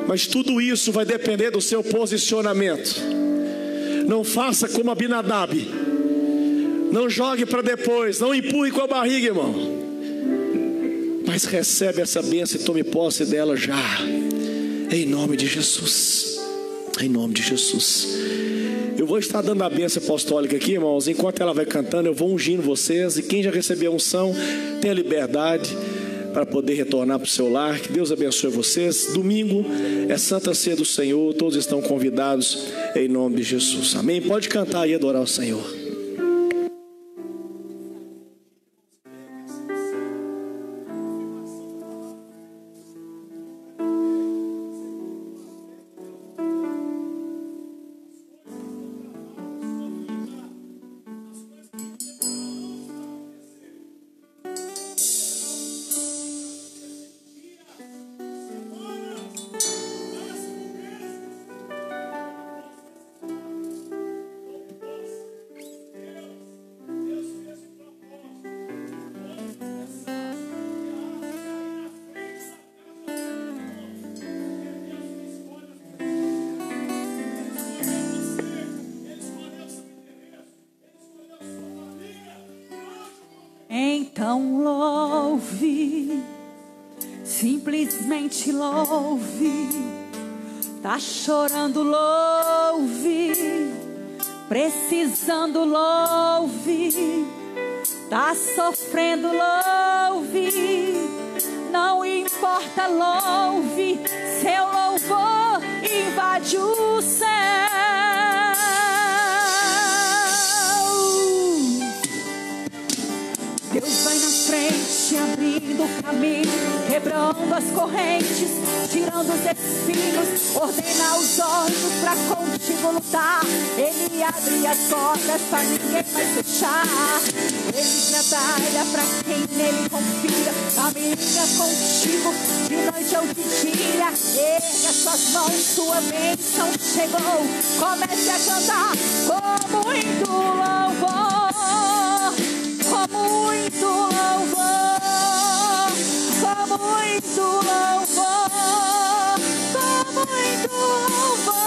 Mas tudo isso vai depender do seu posicionamento. Não faça como Abinadab. Não jogue para depois. Não empurre com a barriga, irmão. Mas recebe essa bênção e tome posse dela já. Em nome de Jesus. Em nome de Jesus. Eu vou estar dando a bênção apostólica aqui, irmãos. Enquanto ela vai cantando, eu vou ungindo vocês. E quem já recebeu a unção, tenha liberdade para poder retornar para o seu lar. Que Deus abençoe vocês. Domingo é Santa Ceia do Senhor. Todos estão convidados em nome de Jesus. Amém? Pode cantar e adorar o Senhor. Então louve, simplesmente louve. Tá chorando, louve. Precisando, louve. Tá sofrendo, louve. Não importa, louve. Seu louvor invade o céu. quebrando as correntes, tirando os espinhos, ordena aos anjos pra contigo lutar. Ele abre as portas pra ninguém mais fechar. Ele trabalha pra quem nele confia, caminha contigo de noite ou de dia. Erga suas mãos, sua bênção chegou. Comece a cantar com muito louvor, com muito louvor, com muito louvor, com muito louvor.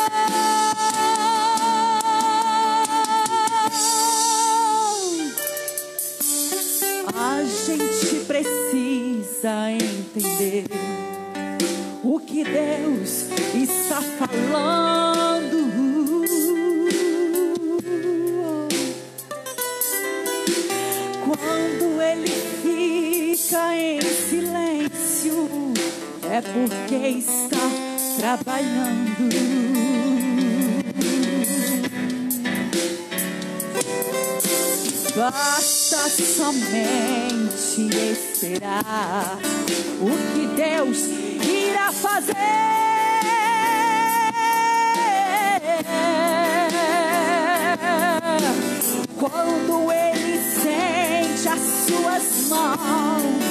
A gente precisa entender o que Deus está falando. Quando Ele fica em silêncio, é porque está trabalhando. Basta somente esperar o que Deus irá fazer. Quando Ele sente as suas mãos,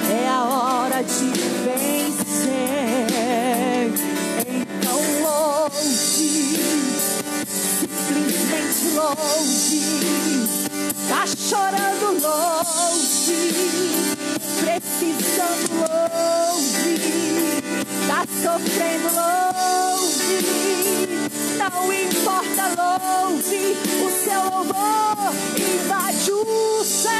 é a hora de vencer. Então louve, simplesmente louve. Tá chorando, louve. Precisando, louve. Tá sofrendo, louve. Não importa, louve. O seu louvor invade o céu.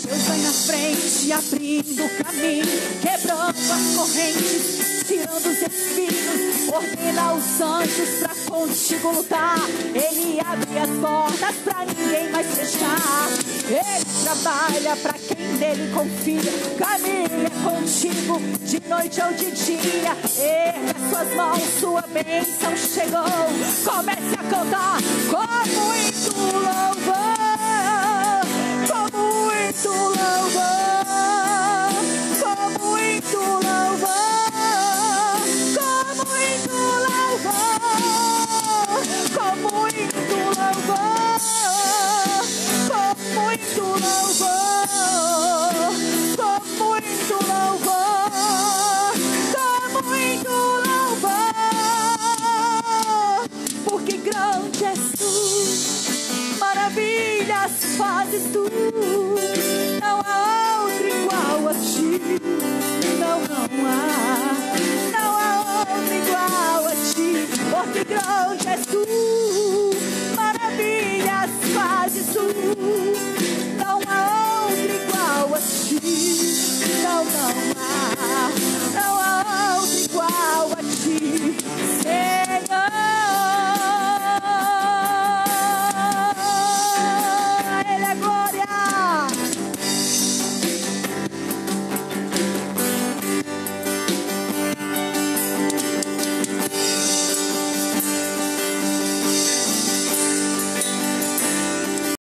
Deus vai na frente, abrindo o caminho, quebrando as correntes, tirando os espinhos, ordena aos anjos pra contigo lutar. Ele abre as portas pra ninguém mais fechar. Ele trabalha pra quem nele confia, caminha contigo de noite ou de dia. Erga suas mãos, sua bênção chegou. Comece a cantar com muito louvor, com muito louvor, com muito louvor, com muito louvor, com muito louvor, com muito louvor, com muito louvor, com muito louvor. Porque grande és tu, maravilhas fazes tu.